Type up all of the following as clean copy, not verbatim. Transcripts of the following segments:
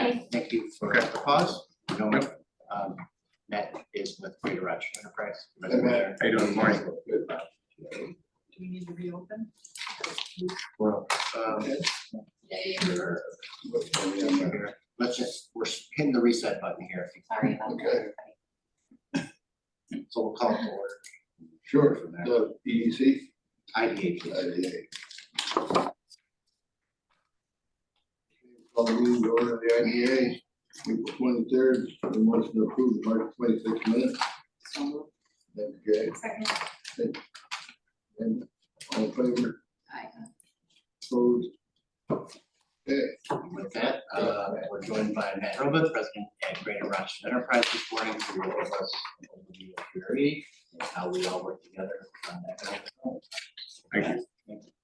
Aye. Thank you for the pause. Matt is with Greater Rochester Enterprise. Hey, Matt. How you doing? Good morning. Do we need to reopen? Well, let's just, we're hitting the reset button here. Sorry about Okay. that. So we'll call it to order. Sure, the EDC, IDA, please. IDA. Call the meeting to order of the IDA, April 23rd, we want to approve the March 26th minutes. So moved. Okay, Second. and all in favor, Aye. opposed? Okay, With that, we're joined by Matt Robert, President at Greater Rochester Enterprise this morning to give us an overview of GRE and how we all work together on economic development. Thank you.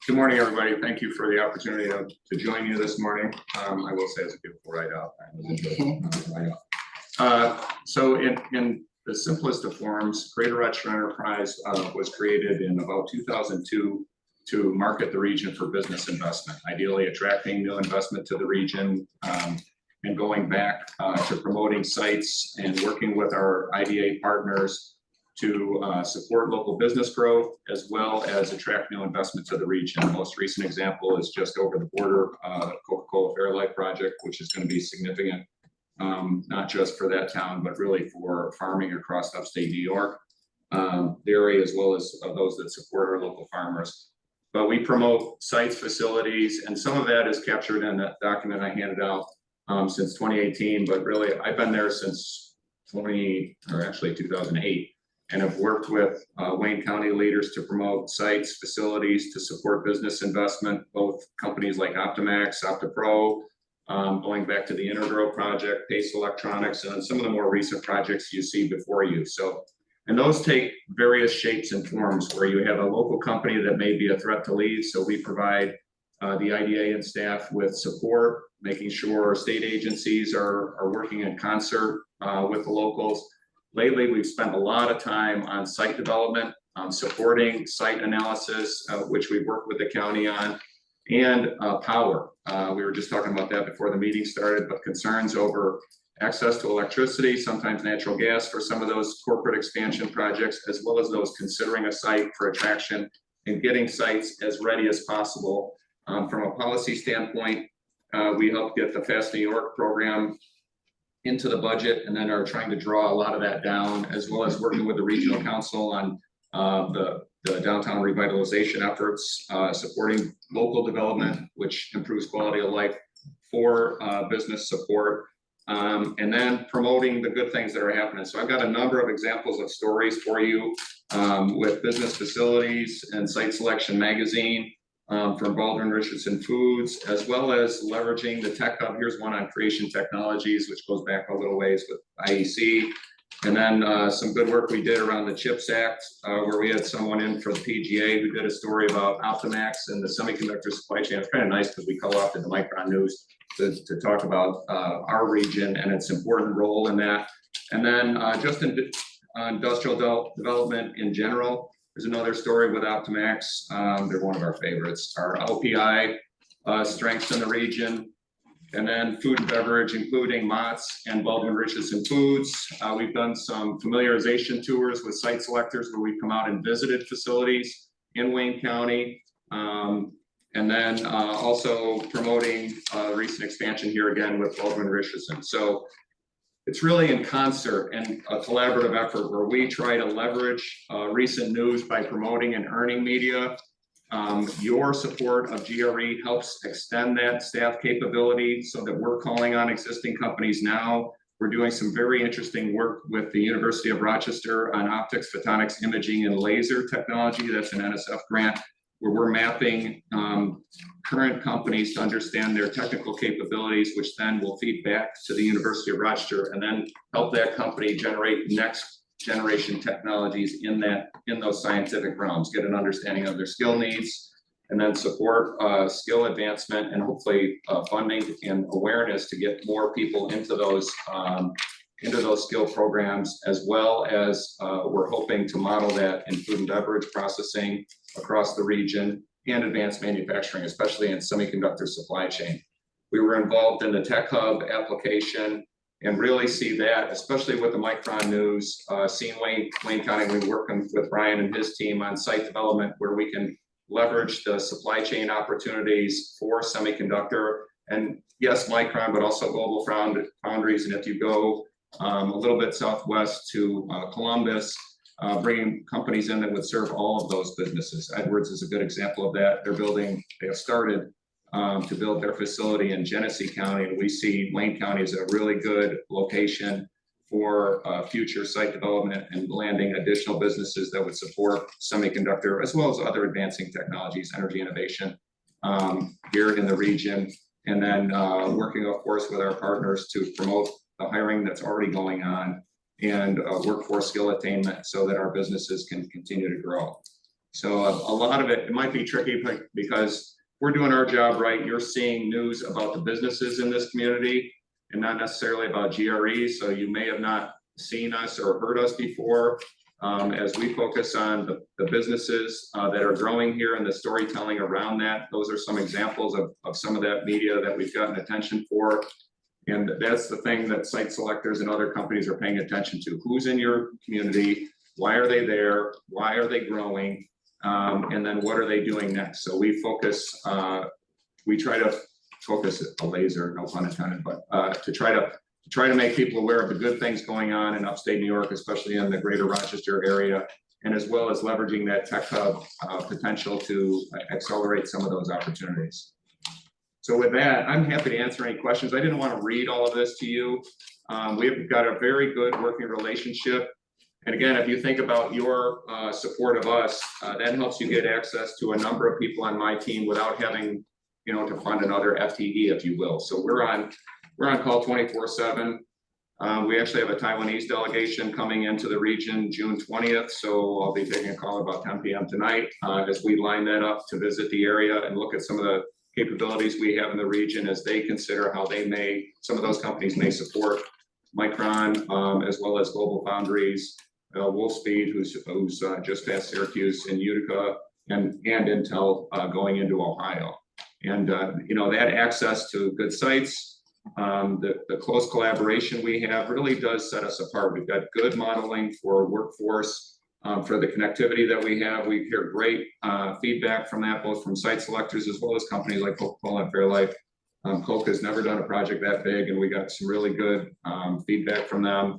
Good morning, everybody. Thank you for the opportunity to join you this morning. I will say it's a beautiful write-up. So in the simplest of forms, Greater Rochester Enterprise was created in about 2002 to market the region for business investment, ideally attracting new investment to the region, and going back to promoting sites and working with our IDA partners to support local business growth as well as attract new investment to the region. The most recent example is just over the border, Coca-Cola Fairlife project, which is going to be significant, not just for that town, but really for farming across upstate New York, dairy, as well as those that support our local farmers. But we promote sites, facilities, and some of that is captured in that document I handed out since 2018, but really I've been there since 2008. And have worked with Wayne County leaders to promote sites, facilities, to support business investment, both companies like Optimax, OptiPro, going back to the Intergrow project, Pace Electronics, and some of the more recent projects you see before you. So, and those take various shapes and forms where you have a local company that may be a threat to leave. So we provide the IDA and staff with support, making sure state agencies are working in concert with the locals. Lately, we've spent a lot of time on site development, supporting site analysis, which we've worked with the county on, and power. We were just talking about that before the meeting started, but concerns over access to electricity, sometimes natural gas for some of those corporate expansion projects, as well as those considering a site for attraction and getting sites as ready as possible. From a policy standpoint, we helped get the Fast New York program into the budget, and then are trying to draw a lot of that down, as well as working with the regional council on the downtown revitalization efforts, supporting local development, which improves quality of life for business support, and then promoting the good things that are happening. So I've got a number of examples of stories for you with business facilities and Site Selection magazine, from Baldwin Richardson Foods, as well as leveraging the Tech Hub. Here's one on Creation Technologies, which goes back a little ways with IEC. And then some good work we did around the CHIPS Act, where we had someone in for the PGA who did a story about Optimax and the semiconductor supply chain. It's kind of nice because we co-opted the Micron News to talk about our region and its important role in that. And then just in industrial development in general, there's another story with Optimax. They're one of our favorites. Our LPI strengths in the region, and then food and beverage, including Mott's and Baldwin Richardson Foods. We've done some familiarization tours with site selectors where we've come out and visited facilities in Wayne County, and then also promoting recent expansion here again with Baldwin Richardson. So it's really in concert and a collaborative effort where we try to leverage recent news by promoting and earning media. Your support of GRE helps extend that staff capability so that we're calling on existing companies now. We're doing some very interesting work with the University of Rochester on optics, photonics, imaging, and laser technology. That's an NSF grant where we're mapping current companies to understand their technical capabilities, which then will feed back to the University of Rochester and then help that company generate next generation technologies in those scientific realms, get an understanding of their skill needs, and then support skill advancement and hopefully funding and awareness to get more people into those skill programs, as well as we're hoping to model that in food and beverage processing across the region and advanced manufacturing, especially in semiconductor supply chain. We were involved in the Tech Hub application and really see that, especially with the Micron news, seeing Wayne County, we're working with Brian and his team on site development where we can leverage the supply chain opportunities for semiconductor and yes, Micron, but also global foundries. And if you go a little bit southwest to Columbus, bringing companies in that would serve all of those businesses. Edwards is a good example of that. They have started to build their facility in Genesee County, and we see Wayne County as a really good location for future site development and landing additional businesses that would support semiconductor as well as other advancing technologies, energy innovation here in the region. And then working, of course, with our partners to promote the hiring that's already going on and workforce skill attainment so that our businesses can continue to grow. So a lot of it might be tricky because we're doing our job right. You're seeing news about the businesses in this community and not necessarily about GRE. So you may have not seen us or heard us before as we focus on the businesses that are growing here and the storytelling around that. Those are some examples of some of that media that we've gotten attention for. And that's the thing that site selectors and other companies are paying attention to. Who's in your community? Why are they there? Why are they growing? And then what are they doing next? So we focus, we try to focus a laser, no pun intended, but to try to make people aware of the good things going on in upstate New York, especially in the greater Rochester area, and as well as leveraging that tech hub potential to accelerate some of those opportunities. So with that, I'm happy to answer any questions. I didn't want to read all of this to you. We've got a very good working relationship. And again, if you think about your support of us, that helps you get access to a number of people on my team without having, to fund another FTE, if you will. So we're on call 24/7. We actually have a Taiwanese delegation coming into the region June 20th. So I'll be taking a call about 10 p.m. tonight as we line that up to visit the area and look at some of the capabilities we have in the region as they consider how some of those companies may support Micron, as well as Global Foundries, Wolfspeed, who's just past Syracuse, and Utica, and Intel going into Ohio. And that access to good sites, the close collaboration we have really does set us apart. We've got good modeling for workforce, for the connectivity that we have. We hear great feedback from that, both from site selectors as well as companies like Coca-Cola and Fairlife. Coke has never done a project that big, and we got some really good feedback from them.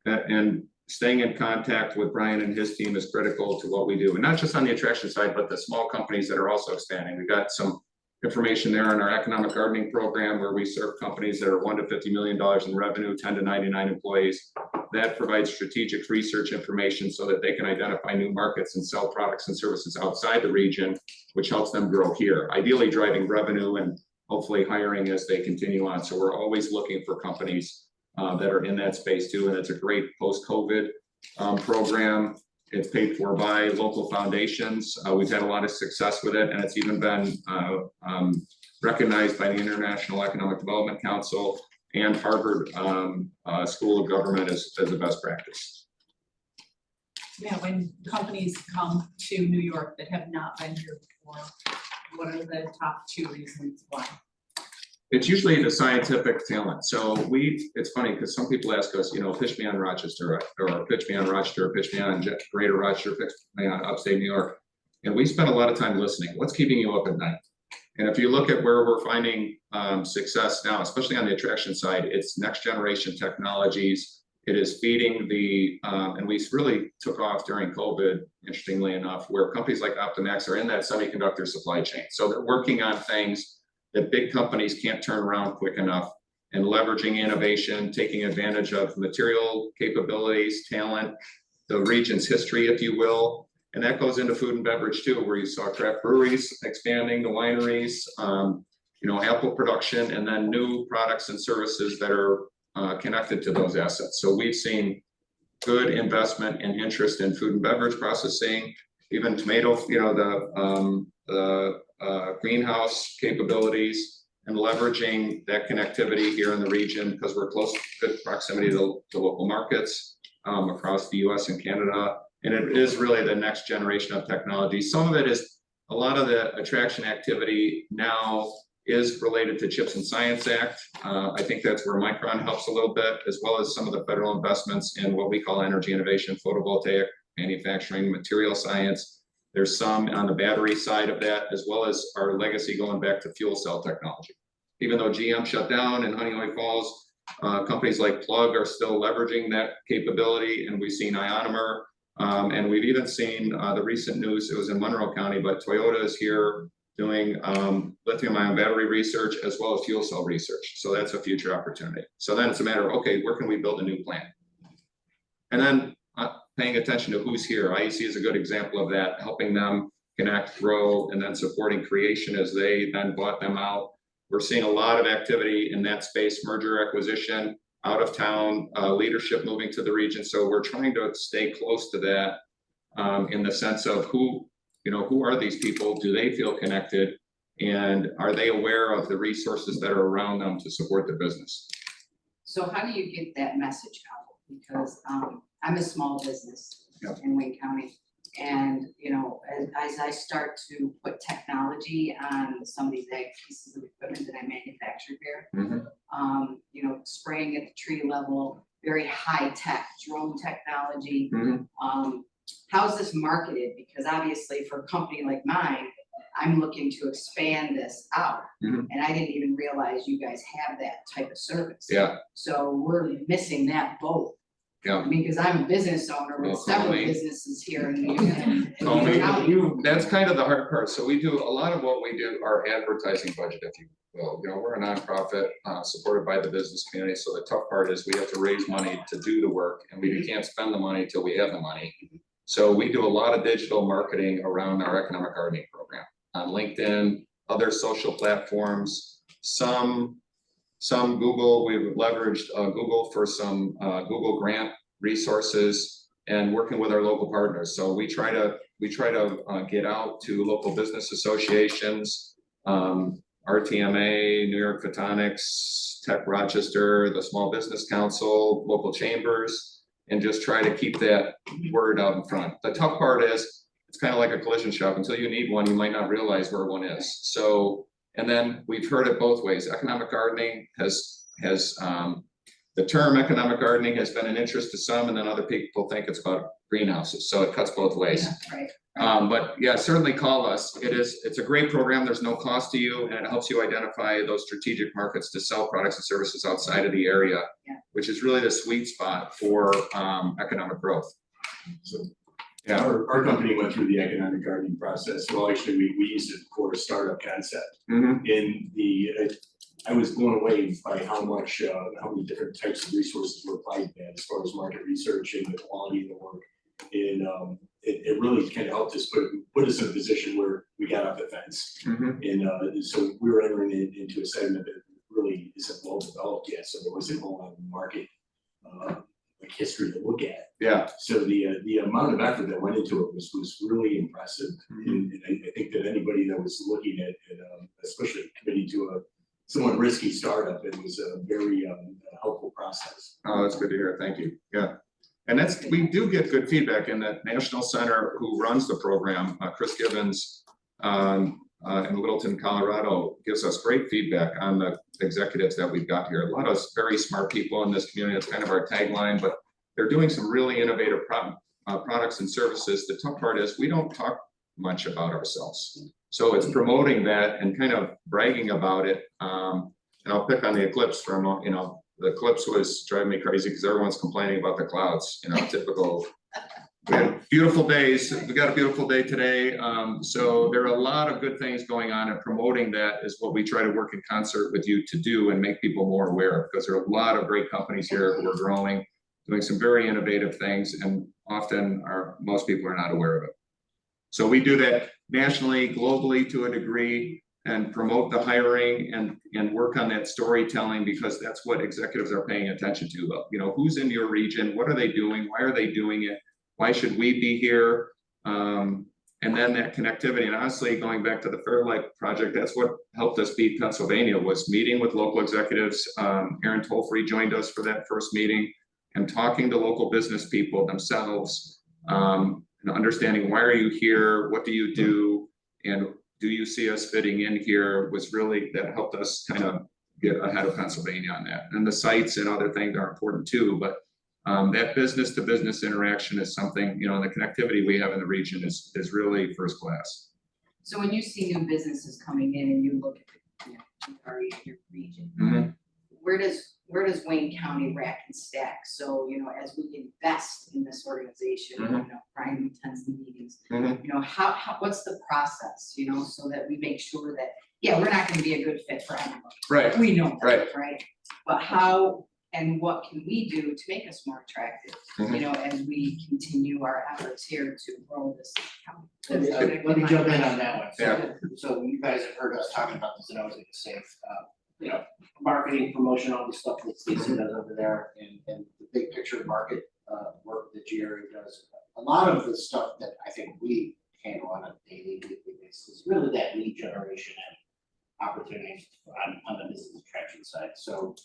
And staying in contact with Brian and his team is critical to what we do. And not just on the attraction side, but the small companies that are also expanding. We've got some information there on our economic gardening program where we serve companies that are $1 to $50 million in revenue, 10 to 99 employees. That provides strategic research information so that they can identify new markets and sell products and services outside the region, which helps them grow here, ideally driving revenue and hopefully hiring as they continue on. So we're always looking for companies that are in that space too. And it's a great post-COVID program. It's paid for by local foundations. We've had a lot of success with it, and it's even been recognized by the International Economic Development Council and Harvard School of Government as a best practice. Yeah, when companies come to New York that have not been here before, what are the top 2 reasons why? It's usually the scientific talent. So it's funny because some people ask us, pitch me on Rochester, or pitch me on Rochester, or pitch me on greater Rochester, pitch me on upstate New York. And we spend a lot of time listening. What's keeping you up at night? And if you look at where we're finding success now, especially on the attraction side, it's next generation technologies. It is feeding and we really took off during COVID, interestingly enough, where companies like Optimax are in that semiconductor supply chain. So they're working on things that big companies can't turn around quick enough, and leveraging innovation, taking advantage of material capabilities, talent, the region's history, if you will. And that goes into food and beverage too, where you saw craft breweries expanding, the wineries, apple production, and then new products and services that are connected to those assets. So we've seen good investment and interest in food and beverage processing, even tomato, the greenhouse capabilities, and leveraging that connectivity here in the region because we're close, good proximity to local markets across the US and Canada. And it is really the next generation of technology. Some of it is a lot of the attraction activity now is related to CHIPS and Science Act. I think that's where Micron helps a little bit, as well as some of the federal investments in what we call energy innovation, photovoltaic, manufacturing, material science. There's some on the battery side of that, as well as our legacy going back to fuel cell technology. Even though GM shut down in Honeywell Falls, companies like Plug are still leveraging that capability, and we've seen Ionomer, and we've even seen the recent news, it was in Monroe County, but Toyota is here doing lithium-ion battery research as well as fuel cell research. So that's a future opportunity. So then it's a matter of, okay, where can we build a new plant? And then paying attention to who's here. IEC is a good example of that, helping them connect, grow, and then supporting creation as they then bought them out. We're seeing a lot of activity in that space, merger acquisition, out of town, leadership moving to the region. So we're trying to stay close to that in the sense of who are these people? Do they feel connected? And are they aware of the resources that are around them to support the business? So how do you get that message out? Because I'm a small business in Wayne County. And, as I start to put technology on some of these pieces of equipment that I manufacture here, spraying at the tree level, very high tech drone technology. How's this marketed? Because obviously for a company like mine, I'm looking to expand this out. And I didn't even realize you guys have that type of service. Yeah. So we're missing that boat. Yeah. I mean, because I'm a business owner with several businesses here in the Tony, that's kind of the hard part. So we do a lot of what we do, our advertising budget, if you will. We're a nonprofit supported by the business community. So the tough part is we have to raise money to do the work, and we can't spend the money till we have the money. So we do a lot of digital marketing around our economic gardening program on LinkedIn, other social platforms, some Google. We've leveraged Google for some Google grant resources and working with our local partners. So we try to get out to local business associations, RTMA, New York Photonics, Tech Rochester, the Small Business Council, local chambers, and just try to keep that word out in front. The tough part is it's kind of like a collision shop. Until you need one, you might not realize where one is. So. And then we've heard it both ways. Economic gardening has the term economic gardening has been an interest to some, and then other people think it's about greenhouses. So it cuts both ways. right. But yeah, certainly call us. It's a great program. There's no cost to you, and it helps you identify those strategic markets to sell products and services outside of the area, which is really the sweet spot for economic growth. So yeah, our company went through the economic gardening process. Well, actually, we used it for a startup concept. I was blown away by how many different types of resources were applied to that, as far as market research and the quality of the work. And it really kind of helped us put us in a position where we got off the fence. And so we were entering into a segment that really isn't well developed yet. So there wasn't a whole lot of market history to look at. Yeah. So the amount of effort that went into it was really impressive. And I think that anybody that was looking at especially committing to a somewhat risky startup, it was a very helpful process. Oh, that's good to hear. Thank you. Yeah. And we do get good feedback in that National Center who runs the program, Chris Gibbons in Littleton, Colorado, gives us great feedback on the executives that we've got here. A lot of very smart people in this community. That's kind of our tagline, but they're doing some really innovative products and services. The tough part is we don't talk much about ourselves. So it's promoting that and kind of bragging about it. And I'll pick on the eclipse for a moment. The eclipse was driving me crazy because everyone's complaining about the clouds, typical. We had beautiful days. We got a beautiful day today. So there are a lot of good things going on, and promoting that is what we try to work in concert with you to do and make people more aware, because there are a lot of great companies here who are growing, doing some very innovative things, and often most people are not aware of it. So we do that nationally, globally to a degree, and promote the hiring and work on that storytelling, because that's what executives are paying attention to. Who's in your region? What are they doing? Why are they doing it? Why should we be here? And then that connectivity. And honestly, going back to the Fairlight project, that's what helped us beat Pennsylvania, was meeting with local executives. Aaron Tolfree joined us for that first meeting, and talking to local business people themselves, and understanding, why are you here? What do you do? And do you see us fitting in here was really, that helped us kind of get ahead of Pennsylvania on that. And the sites and other things are important too, but that business to business interaction is something, you know, and the connectivity we have in the region is really first class. So when you see new businesses coming in and you look at the, you know, area in your region, Mhm. where does Wayne County rack and stack? So, you know, as we invest in this organization, you know, Brian attends the meetings, Mhm. you know, how, what's the process, you know, so that we make sure that, yeah, we're not gonna be a good fit for everyone. Right, We know that, Right. right? But how and what can we do to make us more attractive, you know, as we continue our efforts here to grow this county? Let me jump in on that one. Yeah. So you guys have heard us talking about this, and I was gonna say, you know, marketing, promotion, all the stuff that Stacy does over there, and the big picture market, work that Jerry does. A lot of the stuff that I think we handle on a daily, weekly basis is really that lead generation and opportunities on the business attraction side. So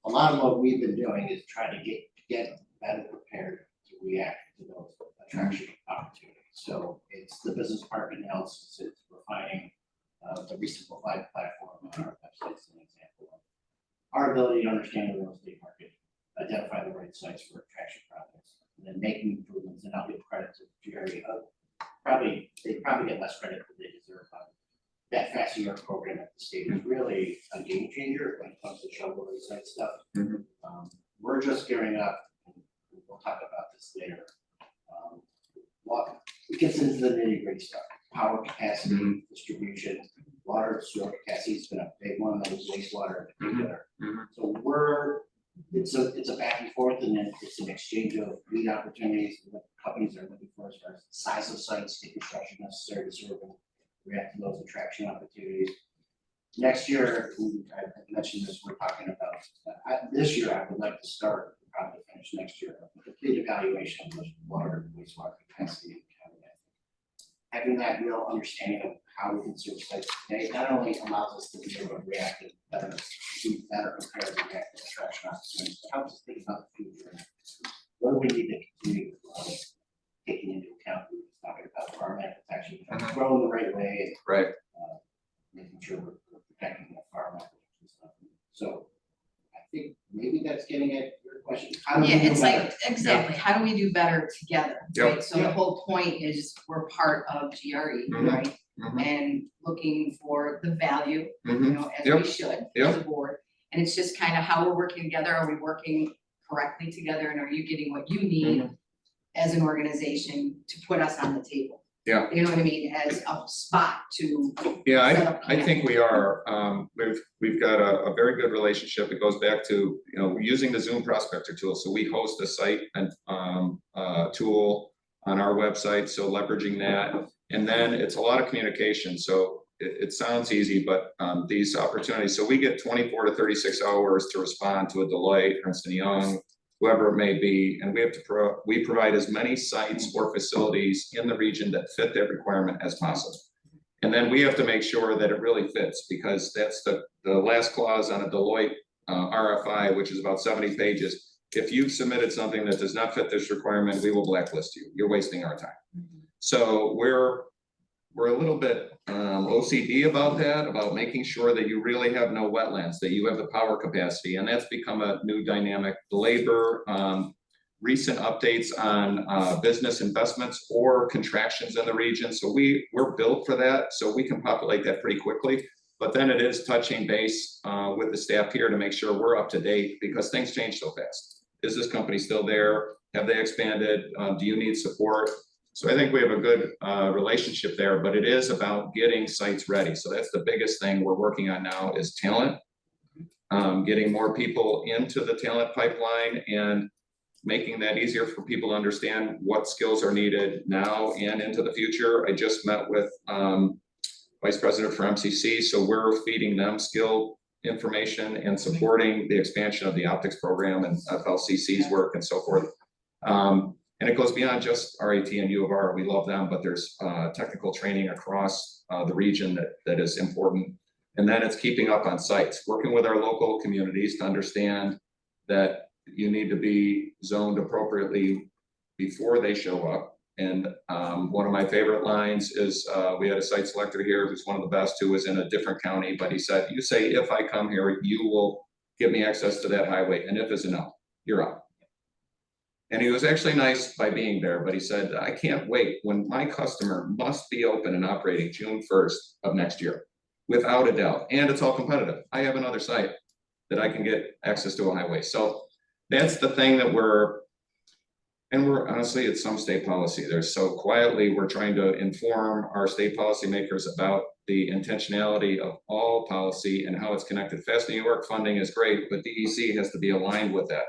a lot of what we've been doing is trying to get better prepared to react to those attraction opportunities. So it's the business partner analysis, it's refining the Resimplified platform on our website as an example of our ability to understand the real estate market, identify the right sites for attraction projects, and then making improvements. And I'll give credit to Jerry. They probably get less credit than they deserve. That Fast New York program at the state is really a game changer when it comes to shovel-ready site stuff. Mhm. We're just gearing up, and we'll talk about this later. What it gets into the nitty-gritty stuff, power capacity, distribution, water, sewer capacity has been a big one, that was wastewater in particular. So it's a back and forth, and then it's an exchange of lead opportunities, what companies are looking for as far as size of sites, the construction necessary to serve and react to those attraction opportunities. Next year, I mentioned this, we're talking about, this year, I would like to start, probably finish next year, a complete evaluation of the water and wastewater capacity in the county. Having that real understanding of how we can serve sites today, not only allows us to be able to react and be better prepared to react to attraction opportunities, but helps us think about the future. What do we need to continue to grow, taking into account, we were talking about farmland protection, growing the right way, Right. making sure we're protecting the farmland and stuff. So I think maybe that's getting at your question. How do we Yeah, do it's better? like, exactly, how do we do better together, Yep. right? So the whole point is we're part of GRE, right? And looking for the value, you know, as we should, as a board. And it's just kind of how we're working together, are we working correctly together, and are you getting what you need as an organization to put us on the table? Yeah. You know what I mean, as a spot to. Yeah, set up I think we are. We've got a very good relationship. It goes back to, you know, using the Zoom Prospector tool. So we host a site and tool on our website, so leveraging that. And then it's a lot of communication. So it sounds easy, but these opportunities, so we get 24 to 36 hours to respond to a Deloitte, Ernst & Young, whoever it may be, and we have to we provide as many sites or facilities in the region that fit that requirement as possible. And then we have to make sure that it really fits, because that's the last clause on a Deloitte RFI, which is about 70 pages. If you've submitted something that does not fit this requirement, we will blacklist you. You're wasting our time. So we're a little bit OCD about that, about making sure that you really have no wetlands, that you have the power capacity, and that's become a new dynamic. Labor, recent updates on business investments or contractions in the region. So we're built for that, so we can populate that pretty quickly. But then it is touching base with the staff here to make sure we're up to date, because things change so fast. Is this company still there? Have they expanded? Do you need support? So I think we have a good relationship there, but it is about getting sites ready. So that's the biggest thing we're working on now is talent, getting more people into the talent pipeline and making that easier for people to understand what skills are needed now and into the future. I just met with Vice President for MCC, so we're feeding them skill information and supporting the expansion of the optics program and FLCC's work and so forth. And it goes beyond just RIT and U of R. We love them, but there's technical training across the region that is important. And then it's keeping up on sites, working with our local communities to understand that you need to be zoned appropriately before they show up, one of my favorite lines is, we had a site selector here who's one of the best, who was in a different county, but he said, you say, if I come here, you will give me access to that highway, and if is a no, you're out. And he was actually nice by being there, but he said, I can't wait when my customer must be open and operating June 1st of next year, without a doubt, and it's all competitive. I have another site that I can get access to a highway. So that's the thing that we're honestly, it's some state policy there. So quietly, we're trying to inform our state policymakers about the intentionality of all policy and how it's connected. Fast New York funding is great, but DEC has to be aligned with that.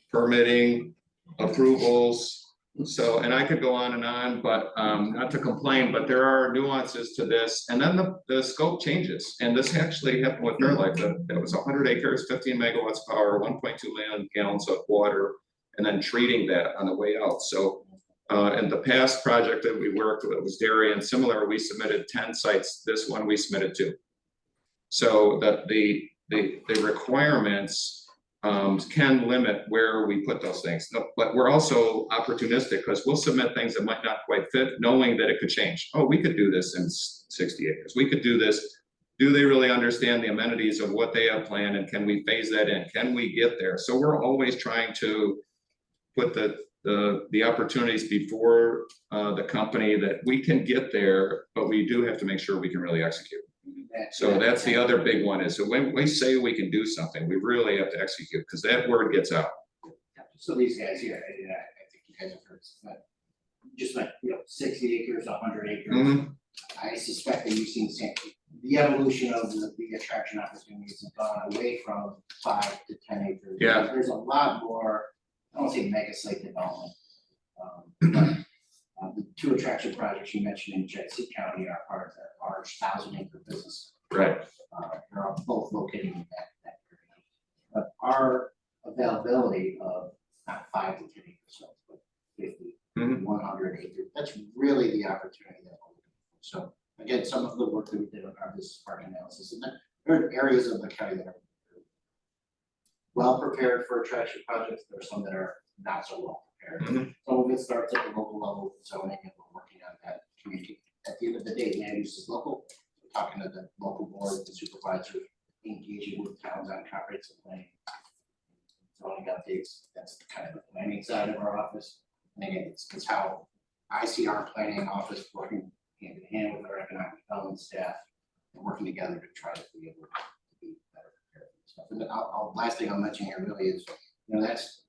Permitting, approvals. So, and I could go on, but not to complain, but there are nuances to this. And then the scope changes. And this actually happened with Fairlife. That was 100 acres, 15 megawatts power, 1.2 million gallons of water, and then treating that on the way out. So in the past project that we worked with, it was dairy and similar, we submitted 10 sites. This one we submitted 2. So that the requirements can limit where we put those things. But we're also opportunistic because we'll submit things that might not quite fit, knowing that it could change. Oh, we could do this in 60 acres. We could do this. Do they really understand the amenities of what they have planned, and can we phase that in? Can we get there? So we're always trying to put the opportunities before the company that we can get there, but we do have to make sure we can really execute. So that's the other big one, is so when we say we can do something, we really have to execute, because that word gets out. So these guys here, I think you guys have heard, but just like, 60 acres, 100 acres. Mhm. I suspect that you've seen the evolution of the attraction opportunities have gone away from 5 to 10 acres. Yeah. There's a lot more, I don't want to say mega site development. But the 2 attraction projects you mentioned in Genesee County are part of that large 1,000-acre business. Right. They're all both located in that area. But our availability of not 5 to 10 acres, but 50, 100 acres, that's really the opportunity that we're looking for. So again, some of the work that we did on our business park analysis, and then there are areas of the county that are well prepared for attraction projects. There are some that are not so well prepared. Some of it starts at the local level with zoning, and we're working on that community. At the end of the day, land use is local. We're talking to the local board, the supervisors, engaging with towns on comprehensive planning, zoning updates. That's kind of the planning side of our office. And again, it's how I see our planning office working hand in hand with our economic development staff and working together to try to be able to be better prepared for stuff. And then last thing I'll mention here really is, that's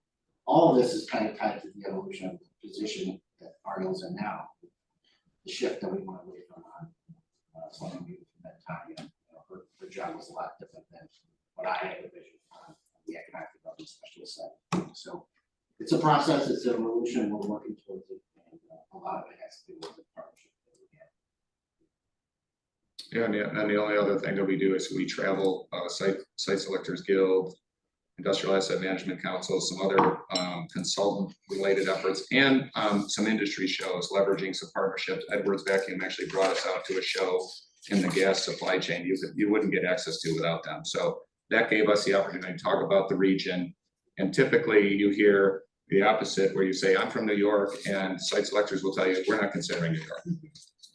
all of this is kind of tied to the evolution of the position that Arnold's in now. The shift that we went away from someone from that time, her job was a lot different than what I had envisioned on the economic development specialist side. So it's a process, it's an evolution, we're working towards it, and a lot of it has to do with the partnership that we have. Yeah, and the only other thing that we do is we travel, Site Selectors Guild, Industrial Asset Management Council, some other consultant related efforts, and some industry shows, leveraging some partnerships. Edwards Vacuum actually brought us out to a show in the gas supply chain you wouldn't get access to without them. So that gave us the opportunity to talk about the region. And typically you hear the opposite, where you say, I'm from New York, and site selectors will tell you, we're not considering New York.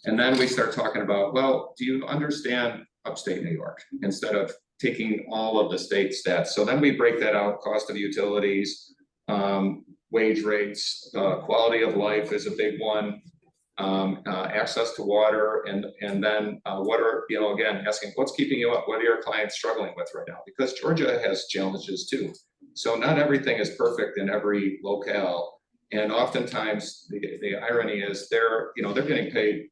And then we start talking about, well, do you understand upstate New York, instead of taking all of the state stats? So then we break that out: cost of utilities, wage rates, quality of life is a big one, access to water, and then what are, again, asking what's keeping you up? What are your clients struggling with right now? Because Georgia has challenges too. So not everything is perfect in every locale. And oftentimes the irony is they're getting paid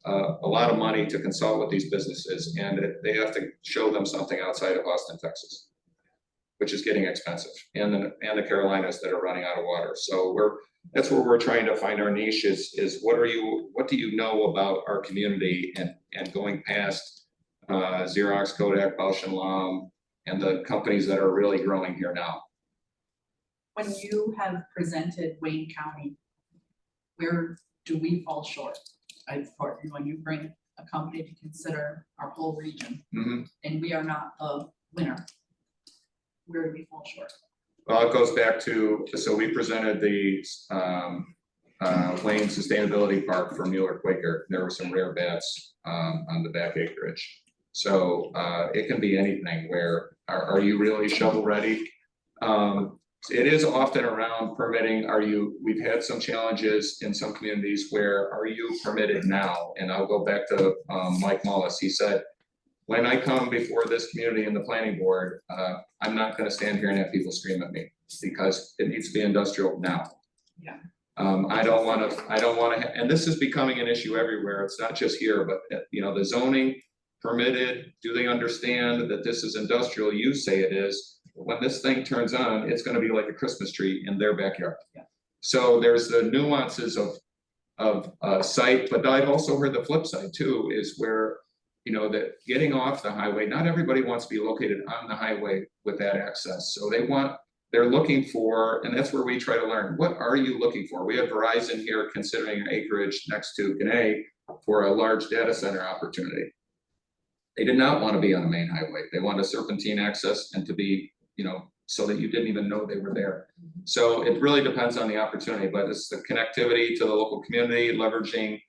a lot of money to consult with these businesses, and they have to show them something outside of Austin, Texas, which is getting expensive, and the Carolinas that are running out of water. So that's where we're trying to find our niche is what do you know about our community, and going past Xerox, Kodak, Bausch and Lomb, and the companies that are really growing here now. When you have presented Wayne County, where do we fall short? When you bring a company to consider our whole region, and we are not the winner, where do we fall short? Well, it goes back to, so we presented the Wayne Sustainability Park for Mueller Quaker. There were some rare beds on the back acreage. So it can be anything where, are you really shovel ready? It is often around permitting. We've had some challenges in some communities where, are you permitted now? And I'll go back to Mike Mullis. He said, when I come before this community and the planning board, I'm not gonna stand here and have people scream at me because it needs to be industrial now. Yeah. I don't wanna, and this is becoming an issue everywhere. It's not just here, but the zoning permitted, do they understand that this is industrial? You say it is. When this thing turns on, it's gonna be like a Christmas tree in their backyard. Yeah. So there's the nuances of site, but I've also heard the flip side too, is where, that getting off the highway, not everybody wants to be located on the highway with that access. So they're looking for, and that's where we try to learn, what are you looking for? We have Verizon here considering an acreage next to Gannett for a large data center opportunity. They did not want to be on a main highway. They wanted a serpentine access and to be, so that you didn't even know they were there. So it really depends on the opportunity, but it's the connectivity to the local community, leveraging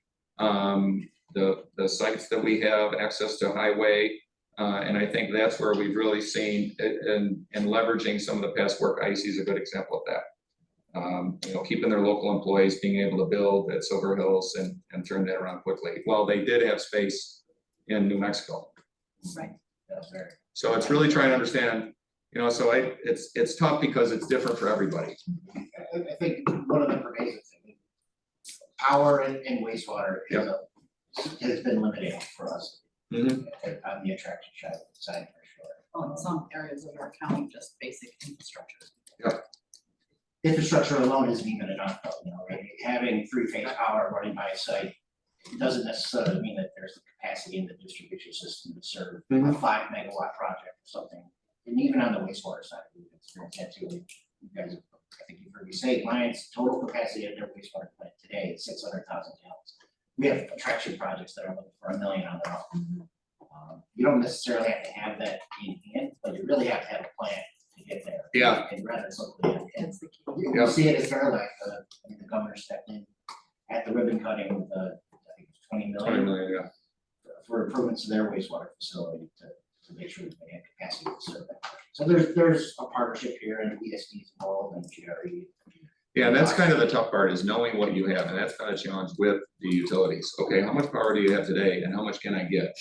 the sites that we have, access to highway. And I think that's where we've really seen it and leveraging some of the past work. IEC is a good example of that. Keeping their local employees, being able to build at Silver Hills and turn that around quickly. Well, they did have space in New Mexico. Right. So it's really trying to understand, so it's tough because it's different for everybody. I think one of the pervasive things, power and wastewater has been limiting for us on the attraction side for sure. Well, in some areas of our county, just basic infrastructure. Infrastructure alone isn't even enough, right? Having three-phase power running by a site doesn't necessarily mean that there's the capacity in the distribution system to serve a 5 megawatt project or something. And even on the wastewater side, we've experienced that too. You guys, I think you've heard me say, Lions' total capacity at their wastewater plant today is 600,000 gallons. We have attraction projects that are looking for 1 million on their own. You don't necessarily have to have that in hand, but you really have to have a plan to get there. Yeah. And rather quickly. That's the key. You see it at Fairlife, the governor stepped in at the ribbon cutting with I think it was 20 20 million million, yeah. for improvements to their wastewater facility to make sure that they have capacity to serve that. So there's a partnership here and ESD's involved and GRE. Yeah, and that's kind of the tough part, is knowing what you have, and that's kind of a challenge with the utilities. Okay, how much power do you have today, and how much can I get?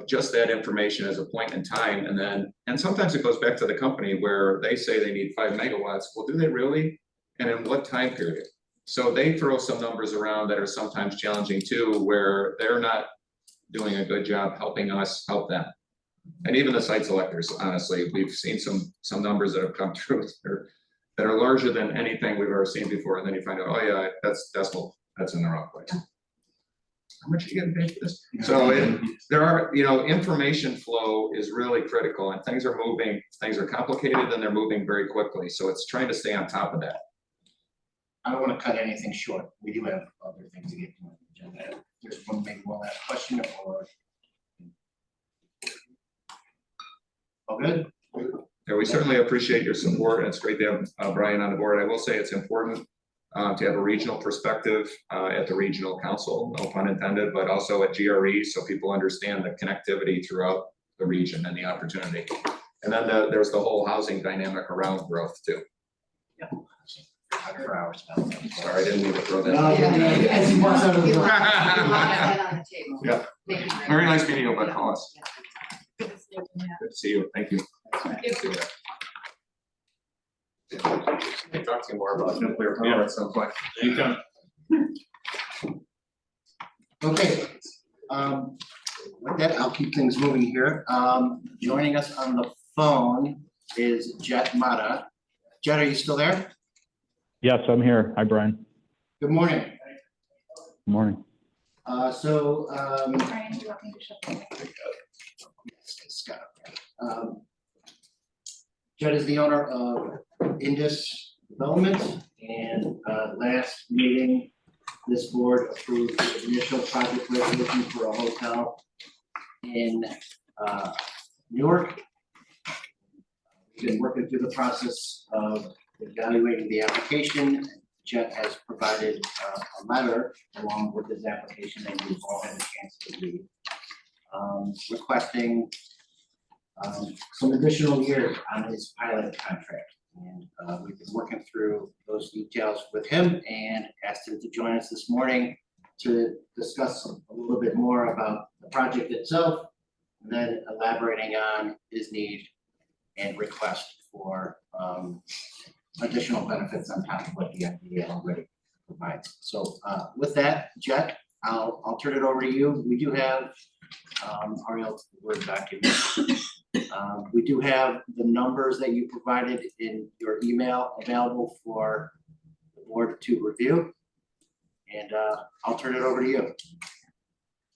Just that information as a point in time, and sometimes it goes back to the company where they say they need 5 megawatts. Well, do they really? And in what time period? So they throw some numbers around that are sometimes challenging too, where they're not doing a good job helping us help them. And even the site selectors, honestly, we've seen some numbers that have come through that are larger than anything we've ever seen before. And then you find out, oh yeah, that's decimal, that's in the wrong place. How much are you getting paid for this? So there are, information flow is really critical, and things are moving, things are complicated and they're moving very quickly. So it's trying to stay on top of that. I don't want to cut anything short. We do have other things to get to on the agenda. There's maybe one last question or. All good? Yeah, we certainly appreciate your support, and it's great to have Brian on the board. I will say it's important to have a regional perspective at the regional council, no pun intended, but also at GRE, so people understand the connectivity throughout the region and the opportunity. And then there's the whole housing dynamic around growth too. Yeah. For hours. Sorry, I didn't mean to throw that. No, as he walks out of the door. Yeah. Very nice meeting you, but call us. Good to see you. Thank you. I'll talk to you more about nuclear power at some point. Anytime. Okay, with that, I'll keep things moving here. Joining us on the phone is Jet Mata. Jet, are you still there? Yes, I'm here. Hi, Brian. Good morning. Good morning. Brian, do you want me to shut the mic? Yes, it's got it. Judd is the owner of Indus Development, and last meeting, this board approved the initial project resolution for a hotel in New York. We've been working through the process of evaluating the application. Jet has provided a letter along with his application that you've all had a chance to read, requesting some additional years on his pilot contract. And we've been working through those details with him and asked him to join us this morning to discuss a little bit more about the project itself, and then elaborating on his need and request for additional benefits on top of what the FDA already provides. So with that, Jet, I'll turn it over to you. We do have Ariel, Word document. We do have the numbers that you provided in your email available for the board to review. And I'll turn it over to you.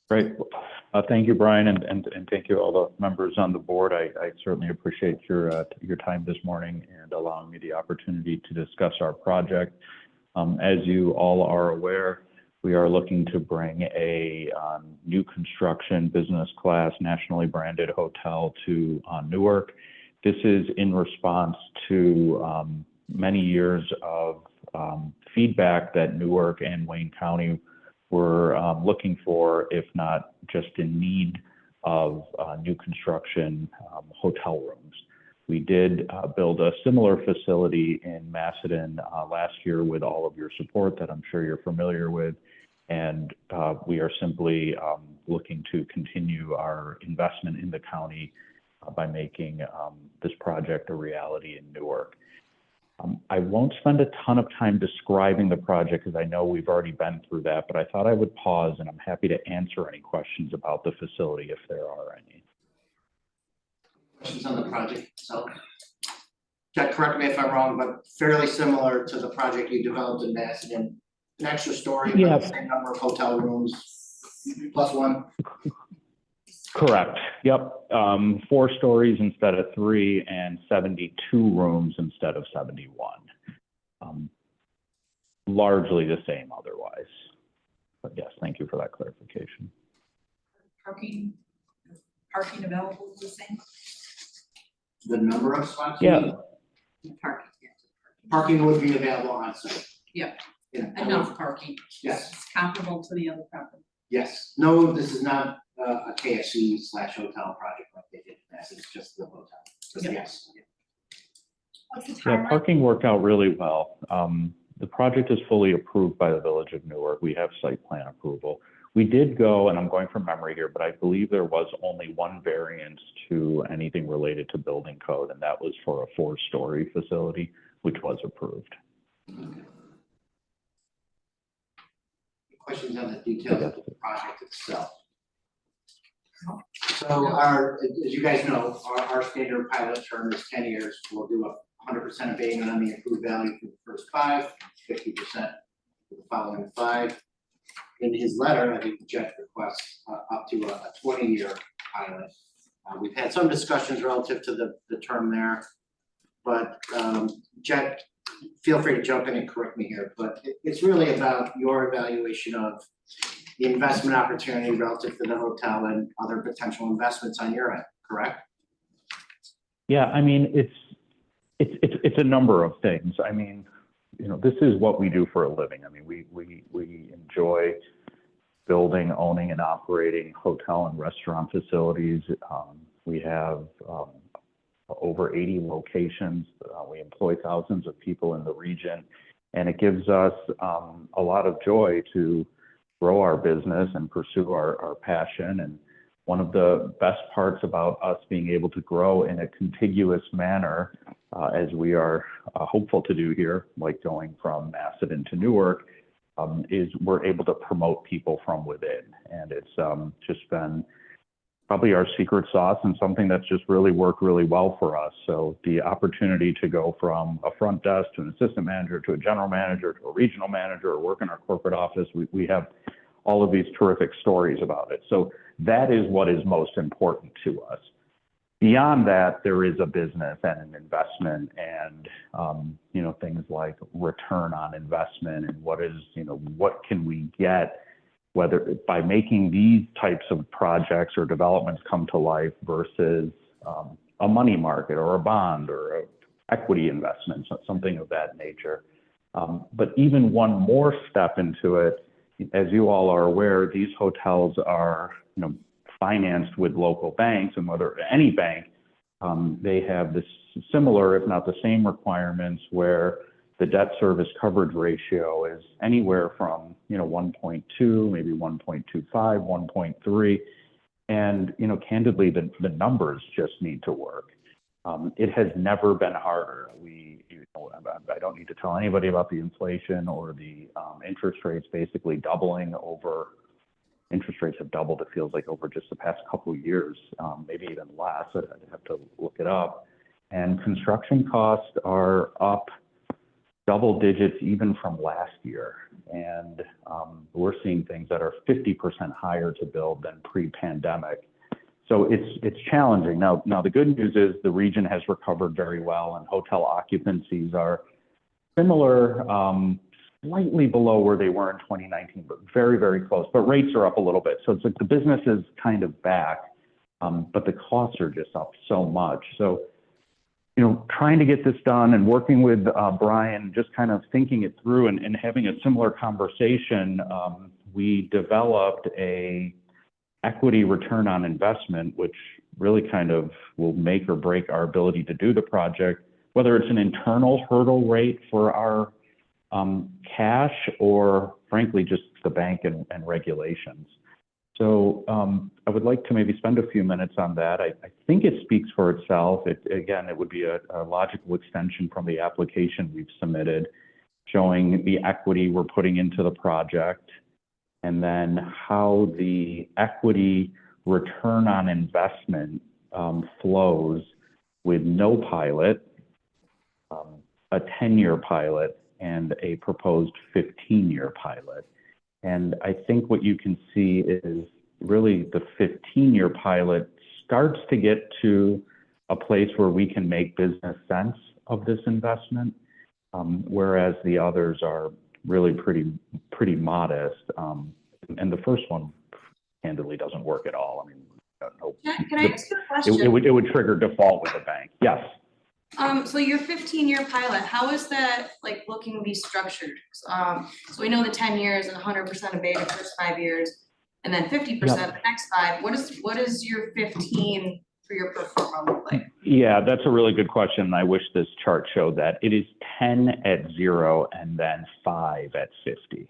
Great. Thank you, Brian, and thank you all the members on the board. I certainly appreciate your time this morning and allowing me the opportunity to discuss our project. As you all are aware, we are looking to bring a new construction business class nationally branded hotel to Newark. This is in response to many years of feedback that Newark and Wayne County were looking for, if not just in need of new construction hotel rooms. We did build a similar facility in Macedon last year with all of your support that I'm sure you're familiar with. And we are simply looking to continue our investment in the county by making this project a reality in Newark. I won't spend a ton of time describing the project because I know we've already been through that, but I thought I would pause, and I'm happy to answer any questions about the facility if there are any. Questions on the project itself? Jack, correct me if I'm wrong, but fairly similar to the project you developed in Macedon. An extra story, Yeah. but the same number of hotel rooms, plus one. Correct. Yep. 4 stories instead of 3 and 72 rooms instead of 71. Largely the same otherwise. But yes, thank you for that clarification. Parking available is the same? The number of spots? Yeah. Parking. Parking would be available on site. Yeah. Yeah. Enough parking. Yes, It's comparable to the other property. yes. No, this is not a KFC/hotel project like they did. It's just the hotel. So Yeah. yes. What's the Yeah, timeline? parking worked out really well. The project is fully approved by the Village of Newark. We have site plan approval. We did go, and I'm going from memory here, but I believe there was only one variance to anything related to building code, and that was for a 4-story facility, which was approved. Okay. Questions on the details of the project itself? So as you guys know, our standard pilot term is 10 years. We'll do a 100% abatement on the approved value for the first 5, 50% for the following 5. In his letter, I think Jeff requests up to a 20-year pilot. We've had some discussions relative to the term there, but Jeff, feel free to jump in and correct me here, but it's really about your evaluation of the investment opportunity relative to the hotel and other potential investments on your end, correct? Yeah, I mean, it's a number of things. I mean, you know, this is what we do for a living. I mean, we enjoy building, owning, and operating hotel and restaurant facilities. We have over 80 locations. We employ thousands of people in the region, and it gives us a lot of joy to grow our business and pursue our passion. And one of the best parts about us being able to grow in a contiguous manner, as we are hopeful to do here, like going from Macedon to Newark, is we're able to promote people from within. And it's just been probably our secret sauce and something that's just really worked really well for us. So the opportunity to go from a front desk to an assistant manager to a general manager to a regional manager or work in our corporate office, we have all of these terrific stories about it. So that is what is most important to us. Beyond that, there is a business and an investment and, you know, things like return on investment and what can we get, whether by making these types of projects or developments come to life versus a money market or a bond or a equity investments, something of that nature. But even one more step into it, as you all are aware, these hotels are, financed with local banks, and whether any bank, they have this similar, if not the same requirements, where the debt service coverage ratio is anywhere from, 1.2, maybe 1.25, 1.3. And, candidly, the numbers just need to work. It has never been harder. I don't need to tell anybody about the inflation or the interest rates basically doubling over. Interest rates have doubled, it feels like, over just the past couple of years, maybe even less. I'd have to look it up. And construction costs are up double digits even from last year. And we're seeing things that are 50% higher to build than pre-pandemic. So it's challenging. Now the good news is the region has recovered very well, and hotel occupancies are similar, slightly below where they were in 2019, but very, very close. But rates are up a little bit. So it's like the business is kind of back, but the costs are just up so much. So, trying to get this done and working with Brian, just kind of thinking it through and having a similar conversation, we developed a equity return on investment, which really kind of will make or break our ability to do the project, whether it's an internal hurdle rate for our cash or frankly, just the bank and regulations. So I would like to maybe spend a few minutes on that. I think it speaks for itself. It would be a logical extension from the application we've submitted, showing the equity we're putting into the project, and then how the equity return on investment flows with no pilot, a 10-year pilot, and a proposed 15-year pilot. And I think what you can see is really the 15-year pilot starts to get to a place where we can make business sense of this investment, whereas the others are really pretty modest. And the first one, candidly, doesn't work at all. I mean, no, Can I ask you a question? it would trigger default with the bank. Yes. So your 15-year pilot, how is that looking to be structured? So we know the 10 years and 100% of beta first 5 years, and then 50% the next 5. What is your 15 for your pro forma look like? Yeah, that's a really good question. I wish this chart showed that. It is 10 at 0 and then 5 at 50.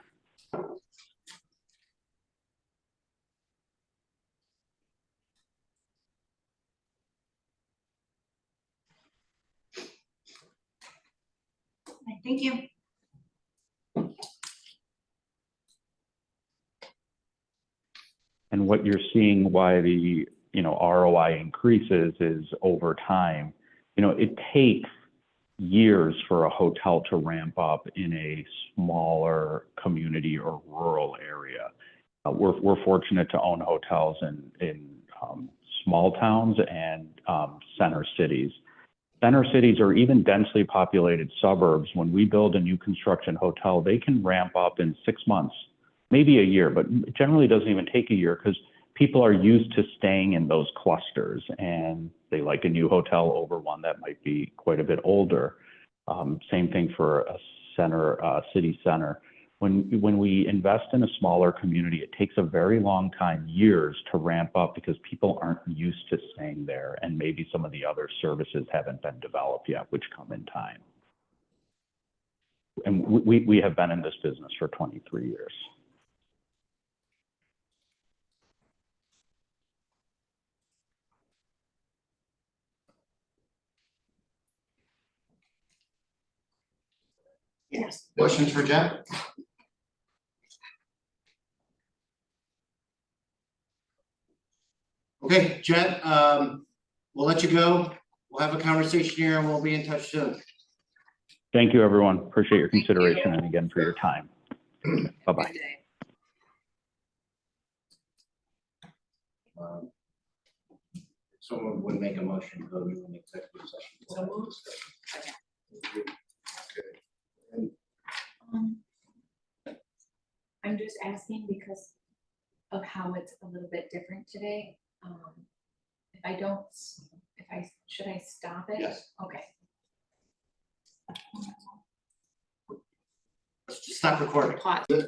Thank you. And what you're seeing why the ROI increases is over time. It takes years for a hotel to ramp up in a smaller community or rural area. We're fortunate to own hotels in small towns and center cities. Center cities or even densely populated suburbs, when we build a new construction hotel, they can ramp up in 6 months, maybe a year, but it generally doesn't even take a year because people are used to staying in those clusters and they like a new hotel over one that might be quite a bit older. Same thing for a city center. When we invest in a smaller community, it takes a very long time, years, to ramp up because people aren't used to staying there, and maybe some of the other services haven't been developed yet, which come in time. And we have been in this business for 23 years. Yes. Questions for Jen? Okay, Jen, we'll let you go. We'll have a conversation here and we'll be in touch soon. Thank you, everyone. Appreciate your consideration and again for your time. Bye-bye. Someone would make a motion to go to an executive session. So moved. I'm just asking because of how it's a little bit different today. Should I stop it? Yes. Okay. Let's just stop recording. Pause.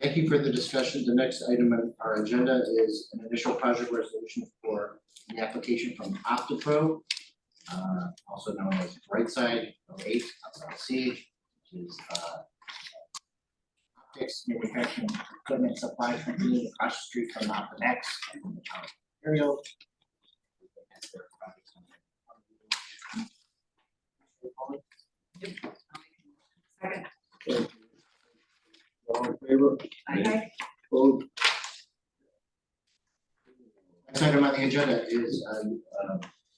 Thank you for the discussion. The next item on our agenda is an initial project resolution for the application from OptiPro, also known as Brightside 08 LLC, which is optics manufacturing equipment supply company across the street from Optimax and from the town of Ontario. Second. All in favor? Aye. Opposed? Next item on the agenda is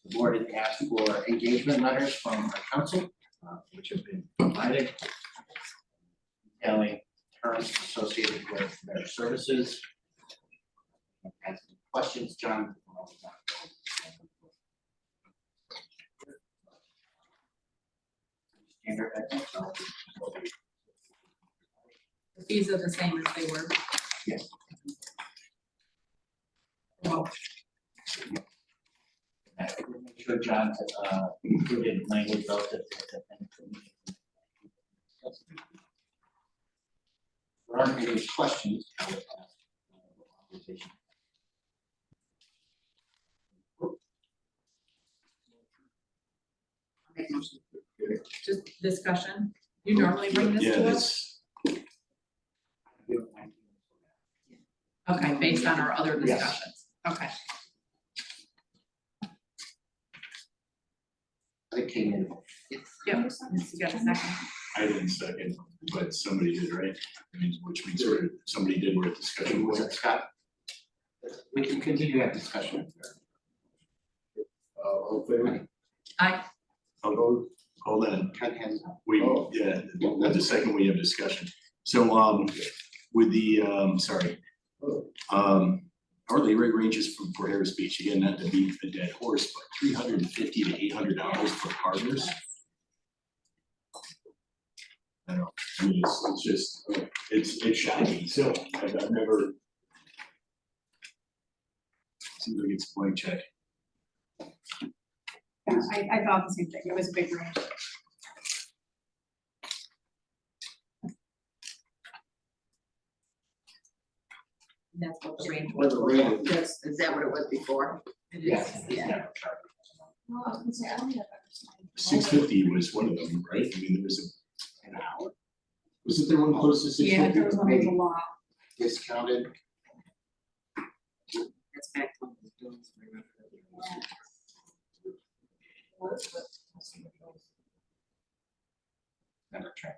the board has asked for engagement letters from our council, which have been provided, detailing terms associated with their services. Has any questions, John? Standard, I think so. The fees are the same as they were. Yes. Well, I will make sure John included language relative to the. There aren't any questions. I would ask, authorization. just discussion. You normally bring this Yeah, to us? Okay, based on our other Yes. discussions. Okay. I think came in. Yep, you got a second? I didn't second, but somebody did, right? I mean, which means somebody did where discussion Was was. it Scott? We can continue that discussion. All in favor? Aye. Opposed? Hold on, Ken has. we, yeah, that's the second we have discussion. So, with the, sorry. Hourly rate ranges for Harris Beach, again, not to beat a dead horse, but $350 to $800 for partners. I don't know, I mean, it's just, it's shocking, so I've never. Seems like it's a blank check. Yeah, I thought the same thing, it was a big range. That's what the range What was. the rate is. Is that what it was before? It is. Yes. Yeah. Well, I was gonna say, I don't have. $650 was one of them, right? I mean, there was An hour wasn't there one close to $650? Yeah, there was one that was a lot. discounted. That's back when we were doing some. Never tried.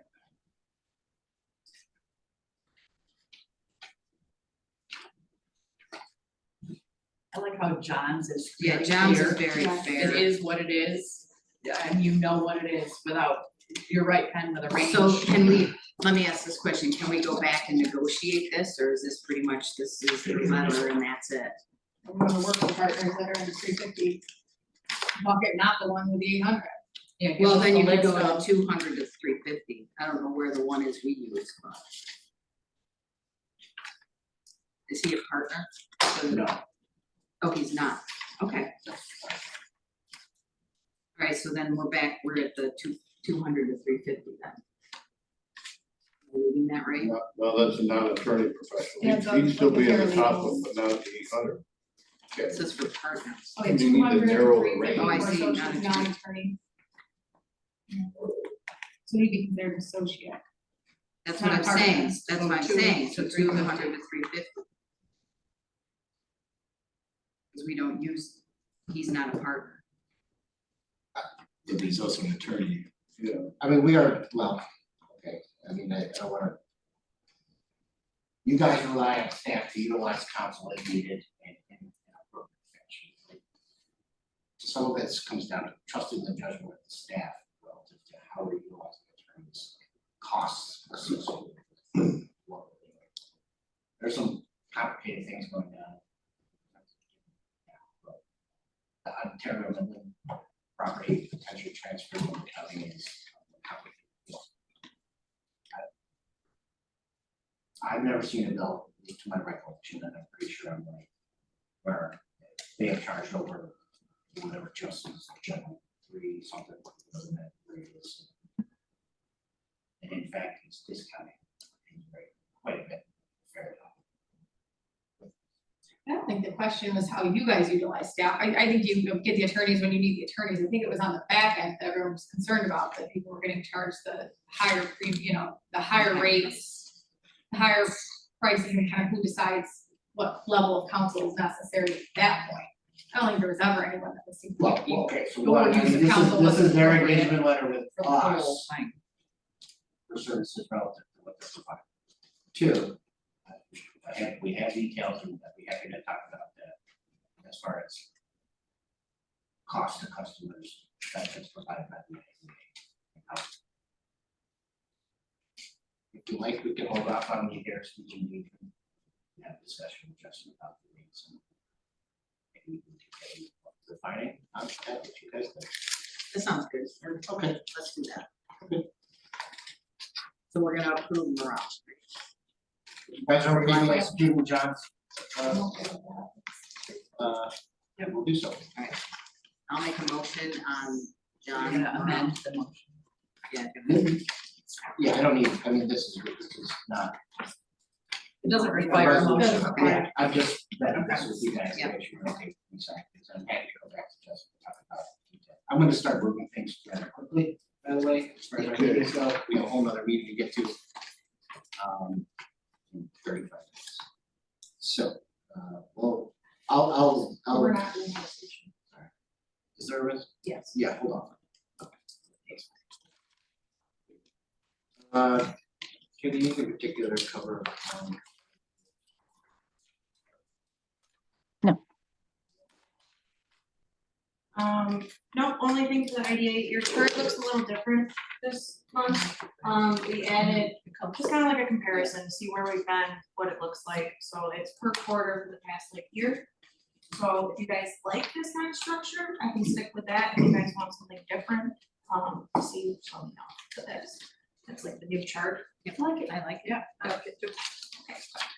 I like how John's is. Yeah, very John's is clear. very Yeah. fair. It is what it is, and you know what it is without, you're right, Ken, with a range. So can we, let me ask this question, can we go back and negotiate this, or is this pretty much, this is the letter and that's it? We're gonna work with partners that are in the 350 bucket, not the one with the 800. Yeah, give Well, us then a you could list go to of- 200 to 350, I don't know where the one is we use, but. Is he a partner? No. Oh, he's not, okay. Alright, so then we're at the 200 to 350 then. Am I reading that right? Well, that's a non-attorney professional. Yeah, He'd- He'd still be in the top paralegal. one, but not at the 800. It says for partners. Okay, You need to 200 narrow the 350 range. Oh, I for see, associate, non-attorney. non-attorney. So he'd be considered associate. That's Not what I'm partner. saying, that's what I'm So saying, so 200 200 to 350. Because we don't use, he's not a partner. But he's also an attorney. Yeah. I mean, we are, well, okay, I mean, I don't wanna. You guys rely on staff to utilize counsel as needed in appropriate fashion. Some of it comes down to trusting the judgment of the staff relative to how we utilize the attorneys, costs associated with what we're doing. There's some complicated things going on. The Ontario Midland property potentially transferred from the county is complicated. I've never seen a bill, at least to my recollection, and I'm pretty sure I'm right, where they have charged over whatever trustees, general, 3 something, doesn't matter where it is. And in fact, it's discounting quite a bit, fair enough. I don't think the question was how you guys utilize staff. I think you get the attorneys when you need the attorneys. I think it was on the back end that everyone was concerned about, that people were getting charged the higher the higher rates, the higher prices, and kind of who decides what level of counsel is necessary at that point. I don't think there was ever anyone that was. Well, okay, so Who what, would I use mean, the counsel this is their appropriate engagement letter with For the whole us thing. for services relative to what they're providing. 2, we have details and I'd be happy to talk about that as far as cost to customers, benefits provided by the AIA. If you like, we can hold off on the Harrison meeting and have a discussion with Justin about the rates and maybe we can take the finding on that, what you guys think. That sounds good. Okay. Let's do that. So we're gonna approve morale. You guys are okay with executing John's? Yeah, we'll do so. I'll make a motion on We're John. gonna amend the motion. Yeah, Yeah, I don't need, I mean, this is not. It doesn't require a motion. Doesn't require Yeah, I'm just letting this Okay. with you guys, to Yeah. make sure you're okay with these items. I'm happy to go back to Justin and talk about it. I'm gonna start moving things rather quickly, by the way, as far as our Okay. meetings go, we have a whole nother meeting to get to. In 35 minutes. So, well, I'll. We're not doing negotiation. Is there a risk? Yes. Yeah, hold on. Can you in particular cover, No, only thing for the IDA, your chart looks a little different this month. We added, just kind of like a comparison, see where we've been, what it looks like, so it's per quarter for the past year. So if you guys like this kind of structure, I can stick with that. If you guys want something different, see, tell me now, but that's like the new chart. I like it. I like it. Yeah. I like it too.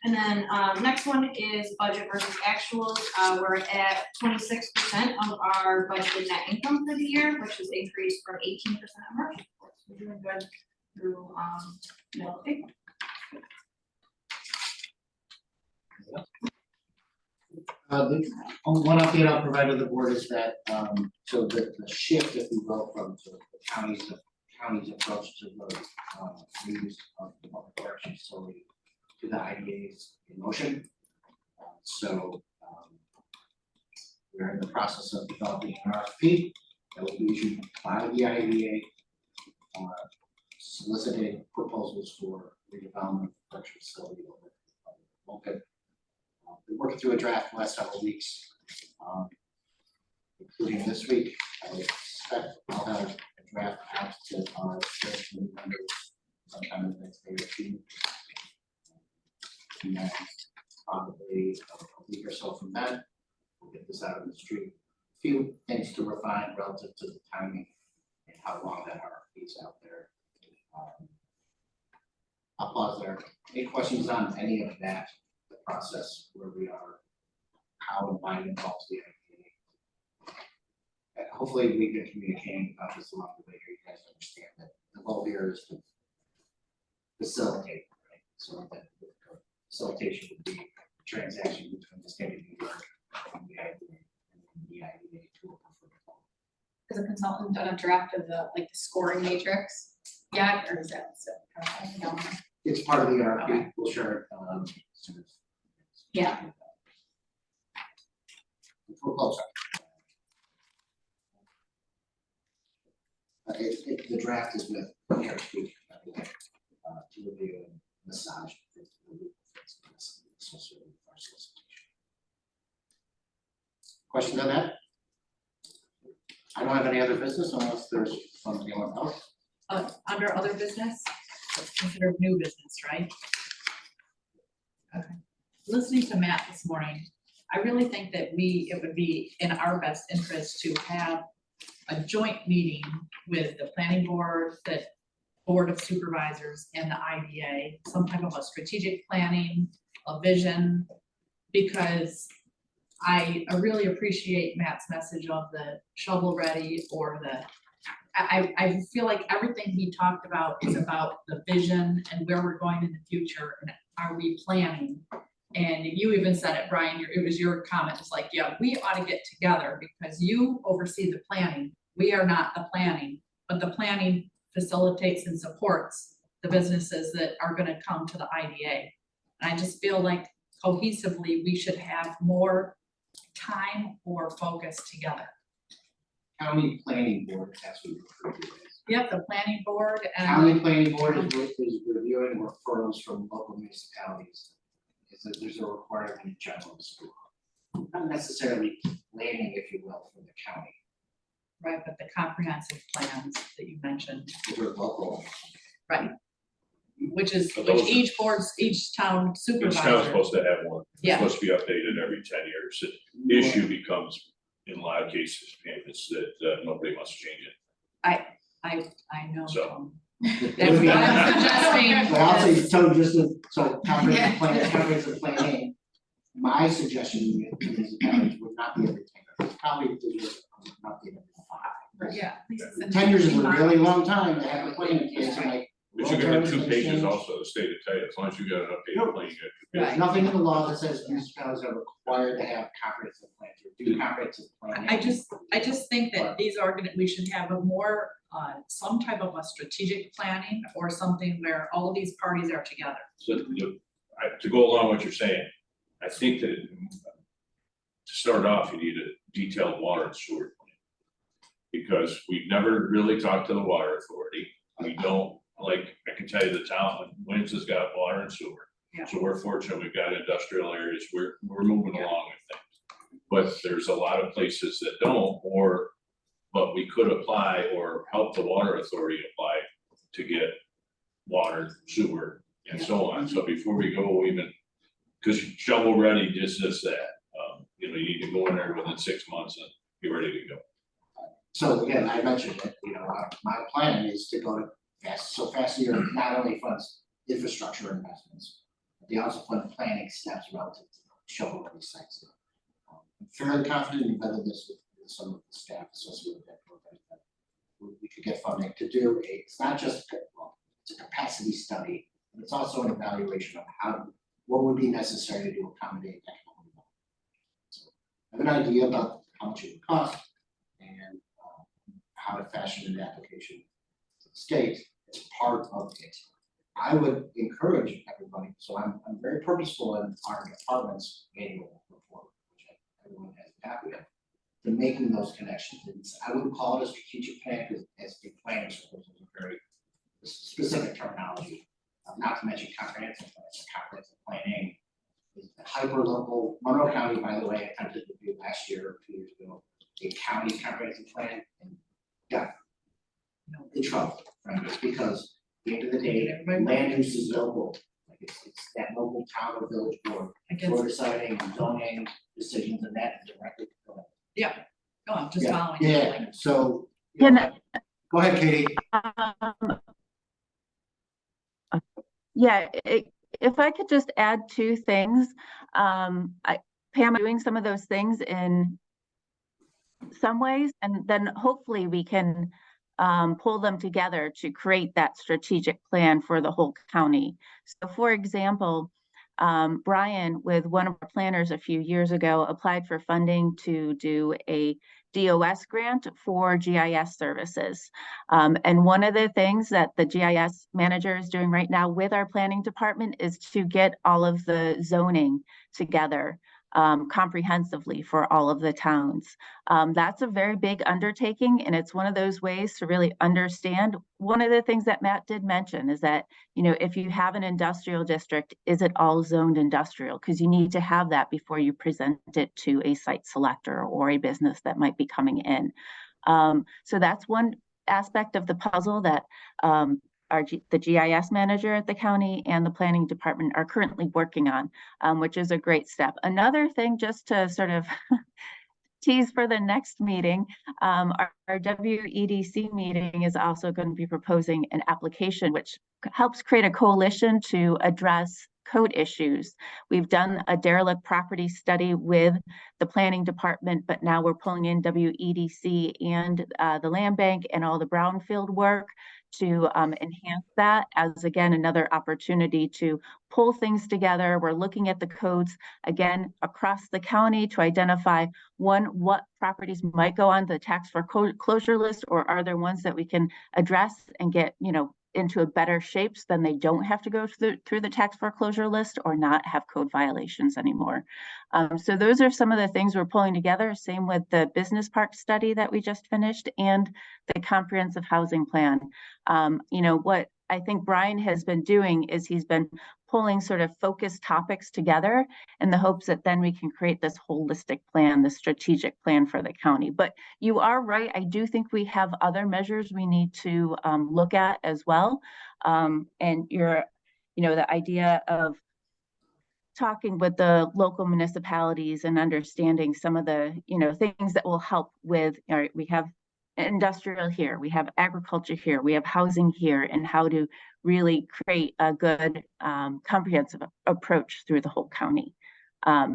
And then, next one is budget versus actuals. We're at 26% of our budgeted net income for the year, which is increased from 18% in March. We're doing good through, middle of April. one update I'll provide to the board is that, so the shift, if we will, from sort of the county's approach to the, reuse of the public correction facility to the IDA's in motion. So, we're in the process of developing an RFP that will be issued by the IDA, soliciting proposals for redevelopment of the correction facility over Vulcan. Been working through a draft the last several weeks, including this week. I would expect I'll have a draft out to our committee members sometime in the next day or 2. And then probably a week or so from then, we'll get this out of the street. Few things to refine relative to the timing and how long that RFP is out there. I'll pause there. Any questions on any of that, the process, where we are, how and why it involves the IDA? Hopefully we can communicate about this along the way here. You guys understand that the goal here is to facilitate, right? So that facilitation would be a transaction between the state of New York and the IDA and the IDA to approve. Has a consultant done a draft of the scoring matrix yet, or is that still? No. It's part of the RFP. Okay. We'll share it, soon as. Yeah. We're close. The draft is with Harris Week, to review and massage. Questions on that? I don't have any other business unless there's something else. Under other business, it's considered new business, right? Okay. Listening to Matt this morning, I really think that it would be in our best interest to have a joint meeting with the planning board, the board of supervisors and the IDA, some type of a strategic planning, a vision, because I really appreciate Matt's message of the shovel ready or I feel like everything he talked about is about the vision and where we're going in the future and are we planning? And you even said it, Brian, it was your comment, it's like, yeah, we ought to get together because you oversee the planning. We are not the planning, but the planning facilitates and supports the businesses that are gonna come to the IDA. And I just feel like cohesively, we should have more time or focus together. County planning board has to approve this. Yep, the planning board and. County planning board is reviewing referrals from local municipalities. There's a requirement in general school. Not necessarily planning, if you will, from the county. Right, but the comprehensive plans that you mentioned, They're local. right? Which is, But which those are- each town Each town's supervisor, supposed to have one. It's Yeah. supposed to be updated every 10 years. The issue becomes, in a lot of cases, payments that nobody wants to change it. I know. So. Tom. That's That's what I'm suggesting. But also, is- so comprehensive planning, my suggestion to municipalities would not be every 10 years, probably not be every 5. Yeah. 10 years is a really long time to have a plan in place, and like. But you can have 2 road terms pages change. also, the state of title, as long as you got an updated plan, you got 2 There's pages. nothing in the law that says municipalities are required to have comprehensive plans or do comprehensive planning. I just think that we should have a more, some type of a strategic planning or something where all these parties are together. So to go along with what you're saying, I think that to start off, you need a detailed water and sewer plan. Because we've never really talked to the water authority. We don't, like, I can tell you the town, Williams has got water and sewer. Yeah. So we're fortunate, we've got industrial areas, we're moving along with things. But there's a lot of places that don't, but we could apply or help the water authority apply to get water, sewer, and so on. So before we go even, because shovel ready, this, that, you need to go in there within 6 months and be ready to go. So again, I mentioned that, my plan is to go to fast year not only funds infrastructure investments, but they also fund planning steps relative to shovel ready sites. I'm fairly confident in vetting this with some of the staff associated with that program, that we could get funding to do it's not just, it's a capacity study, but it's also an evaluation of what would be necessary to accommodate economic development. So I have an idea about how much it would cost and how to fashion an application to the state as part of it. I would encourage everybody, so I'm very purposeful in our department's annual report, which everyone has a copy of, to making those connections. I wouldn't call it a strategic plan because as the planners, is a very specific terminology. Not to mention comprehensive plans, comprehensive planning. Hyper local, Monroe County, by the way, attempted to do last year or 2 years ago, a county comprehensive plan and got in trouble, right? It's because at the end of the day, land use is local. Like it's that local town or village board, for deciding zoning decisions and that directly. No, I'm just Yeah, following. you, yeah, like, so. Can Go ahead, Katie. Yeah, if I could just add 2 things. Pam, I'm doing some of those things in some ways, and then hopefully we can pull them together to create that strategic plan for the whole county. So for example, Brian, with one of our planners a few years ago, applied for funding to do a DOS grant for GIS services. And one of the things that the GIS manager is doing right now with our planning department is to get all of the zoning together comprehensively for all of the towns. That's a very big undertaking, and it's one of those ways to really understand. One of the things that Matt did mention is that, if you have an industrial district, is it all zoned industrial? Because you need to have that before you present it to a site selector or a business that might be coming in. So that's one aspect of the puzzle that the GIS manager at the county and the planning department are currently working on, which is a great step. Another thing, just to sort of tease for the next meeting, our WEDC meeting is also going to be proposing an application which helps create a coalition to address code issues. We've done a derelict property study with the planning department, but now we're pulling in WEDC and the land bank and all the brownfield work to enhance that as, again, another opportunity to pull things together. We're looking at the codes, again, across the county to identify, one, what properties might go on the tax foreclosure list, or are there ones that we can address and get, into a better shapes, then they don't have to go through the tax foreclosure list or not have code violations anymore. So those are some of the things we're pulling together. Same with the business park study that we just finished and the comprehensive housing plan. What I think Brian has been doing is he's been pulling sort of focused topics together in the hopes that then we can create this holistic plan, the strategic plan for the county. But you are right. I do think we have other measures we need to look at as well. And the idea of talking with the local municipalities and understanding some of the, things that will help with, all right, we have industrial here, we have agriculture here, we have housing here, and how to really create a good comprehensive approach through the whole county.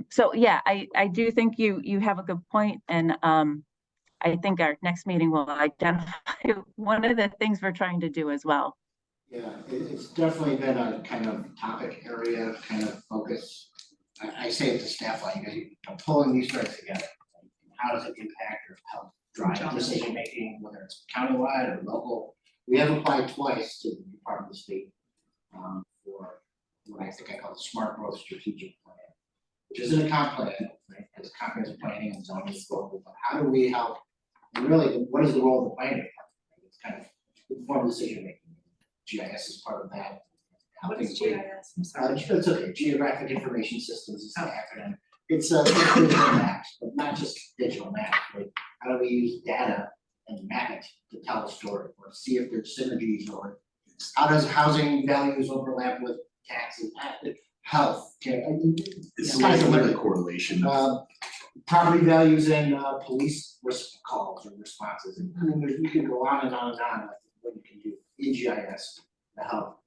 So yeah, I do think you have a good point, and I think our next meeting will identify one of the things we're trying to do as well. Yeah, it's definitely been a kind of topic area, kind of focus. I say it to staff, like, pulling these threads together. How does it impact or help drive decision making, whether it's countywide or local? We have applied twice to the Department of State for what I think I call the Smart Growth Strategic Plan, which isn't a comp plan, right? It's comprehensive planning and zoning is global, but how do we help? And really, what is the role of the planning department? It's kind of informed decision making. GIS is part of that. What is GIS? I'm sorry. It's okay, Geographic Information Systems is the acronym. It's digital maps, but not just digital maps, right? How do we use data and map it to tell a story, or see if there's synergies, or how does housing values overlap with taxes, health? It's like a limited correlation. Property values and police calls or responses. And I mean, we could go on and on and on with what you can do in GIS to help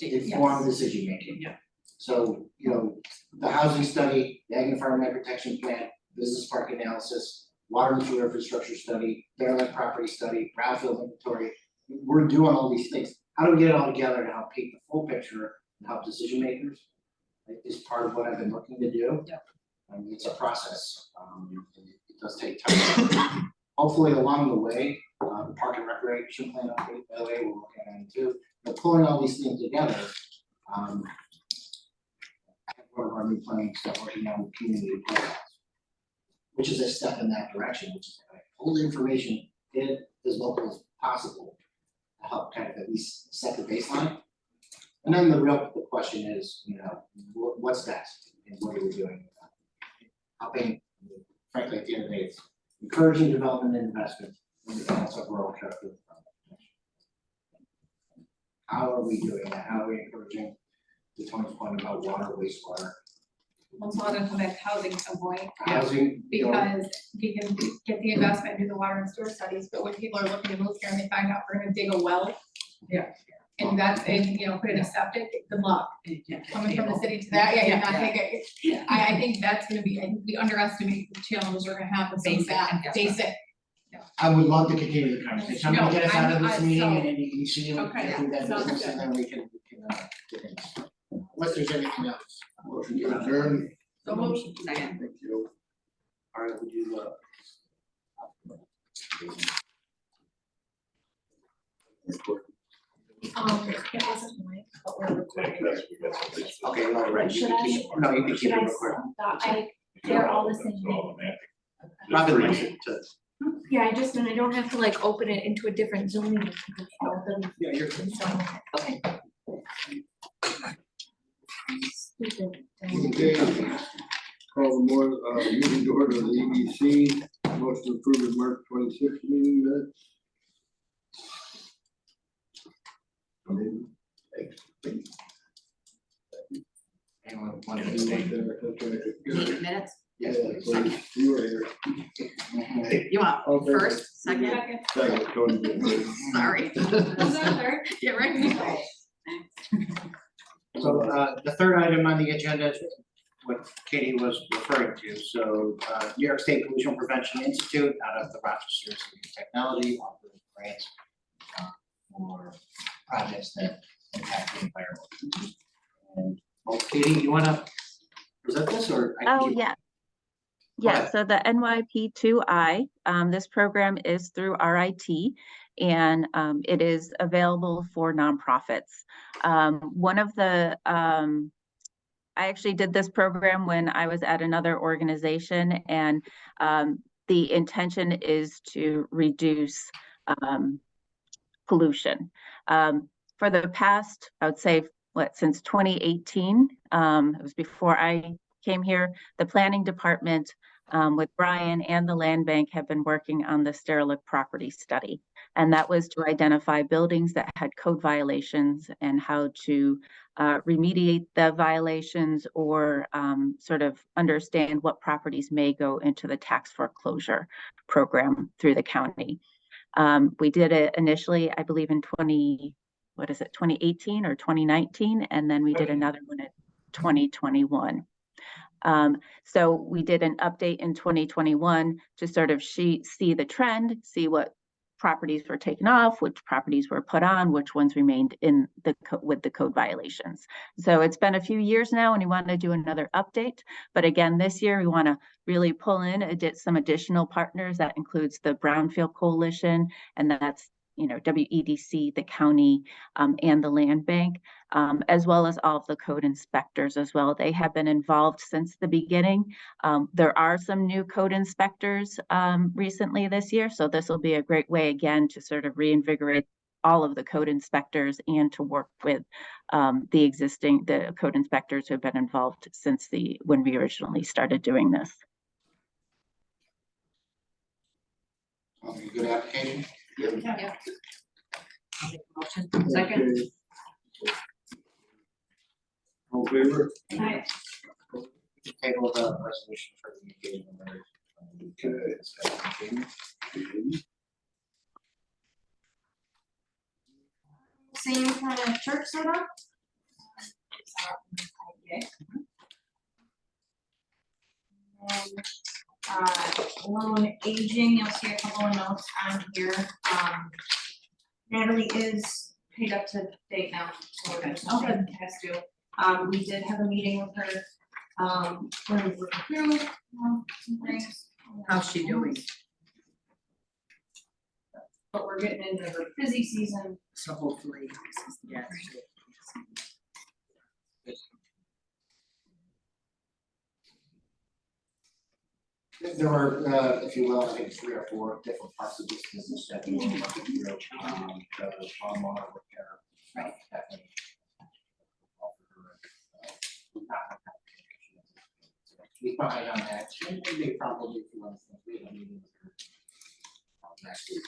inform decision making. Yeah. So, the housing study, the ag and farmland protection plan, business park analysis, water and sewer infrastructure study, derelict property study, brownfield inventory. We're doing all these things. How do we get it all together to help paint the full picture and help decision makers? Is part of what I've been looking to do. Yep. It's a process. It does take time. Hopefully along the way, the park and recreation plan update, by the way, we're looking at it too. But pulling all these things together, I have one of our new planning stuff working on with community programs, which is a step in that direction, which is like pull the information in as local as possible to help kind of at least set the baseline. And then the question is, what's next and what are we doing? Helping, frankly, at the end of the day, it's encouraging development and investment in the balance of rural character. How are we doing that? How are we encouraging the Tony's point about water, wastewater? Also, I'm gonna come back to housing at some point. Housing, Because we can get the investment, do the water and sewer studies, but when people are looking to move here and they find out we're gonna dig a well. Yeah. And that's, put in a septic, good luck. Coming from the city to that, you're not gonna get, Yeah. I think that's gonna be, I think we underestimate the challenges we're gonna have with some of that, basic. I would love to continue the conversation. I'm gonna get us out of this I'm meeting so- and then you see what Okay, through that sounds business good. and then we can get in. Unless there's anything else. Motion to adjourn. So moved. Thank you. All right, we do It wasn't mine, but we're recording. okay, no, right, you can keep, no, you can keep Should it I recorded. stop? They're all the same name. Robin likes it to, Yeah, and I don't have to like open it into a different Zoom meeting. yeah, you're good. So, okay. Stupid. Okay. Call the more, meeting to order of the EDC, motion to approve the March 26th meeting minutes. Anyone want to Okay, Meeting minutes, Yes, please. please, you were here. you want Okay. first, second, Second, Tony. sorry. Who's on third? Get ready. So, the third item on the agenda is what Katie was referring to. So, New York State Pollution Prevention Institute out of the Rochester Institute of Technology offers grants for projects that impact the environment. And, well, Katie, you wanna present this or? I can Oh, keep- yeah. Go Yeah, ahead. so the NYP2I, this program is through RIT, and it is available for nonprofits. One of the, I actually did this program when I was at another organization, and the intention is to reduce pollution. For the past, I would say, since 2018, it was before I came here, the planning department with Brian and the land bank have been working on the derelict property study. And that was to identify buildings that had code violations and how to remediate the violations or sort of understand what properties may go into the tax foreclosure program through the county. We did it initially, I believe in 2018 or 2019, and then we did another one in 2021. So we did an update in 2021 to sort of see the trend, see what properties were taken off, which properties were put on, which ones remained in the with the code violations. So it's been a few years now, and we want to do another update. But again, this year we want to really pull in some additional partners. That includes the Brownfield Coalition, and that's WEDC, the county, and the land bank, as well as all of the code inspectors as well. They have been involved since the beginning. There are some new code inspectors recently this year, so this will be a great way again to sort of reinvigorate all of the code inspectors and to work with the code inspectors who have been involved since when we originally started doing this. Good application. Yeah. Motion. Second. Okay. All in favor? Aye. Table the resolution for the engagement letter. Same kind of church setup. Okay. Loan aging, you'll see a couple of notes on here. Natalie is paid up to date now, so there's nothing past due. We did have a meeting with her, when we were working through, some things. How's she doing? But we're getting into her busy season. So hopefully, yeah. There were, if you will, I think 3 or 4 different parts of this business that we were working through, the lawnmower repair. Right. Definitely. We behind on that, and they probably, if you want to, we have a meeting with her next week.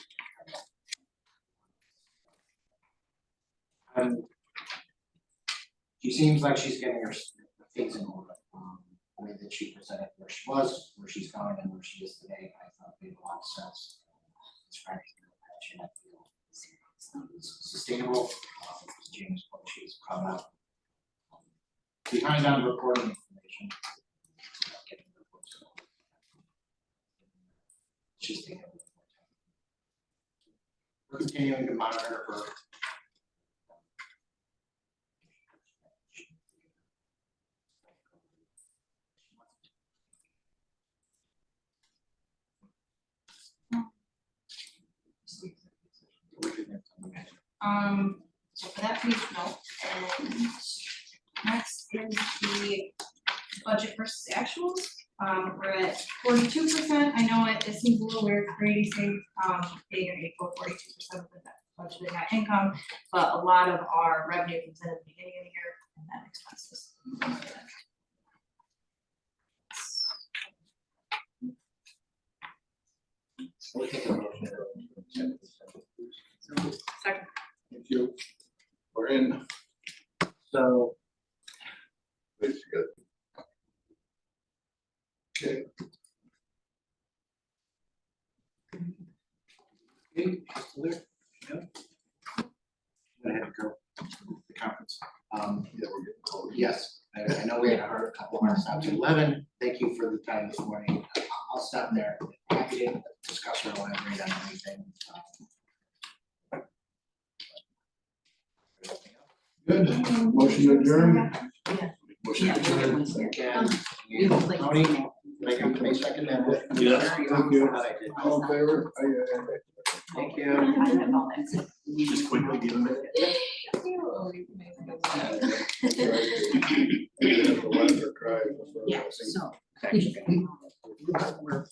She seems like she's getting her things in order. The way that she presented where she was, where she's going, and where she is today, I thought made a lot of sense. Describing the passion, I feel sustainable. James, what she's come out. Behind on reporting information. She's taking a little more time. We're continuing to monitor her. So for that page, no, and next is the budget versus actuals. We're at 42%. I know it seems a little weird for Brady saying, being an April 42% of the budgeted net income, but a lot of our revenue comes in at the beginning of the year and then expenses. We'll take a motion. Second. Thank you. We're in. So, Please, good. Okay. okay, there, yeah. I had to go to the conference. Yeah, we're getting close. Yes, I know we had a couple hard stops at 11. Thank you for the time this morning. I'll stop there. Happy to discuss or elaborate on anything. Good, motion adjourned. Motion Yeah. adjourned. Again, You don't like Tony, to can I second that? Yes. Thank you. Thought I did. All in favor? Aye, aye, aye. Thank you. Just quickly give them a. That's right. The weather cries. Yeah, so. Thanks. We're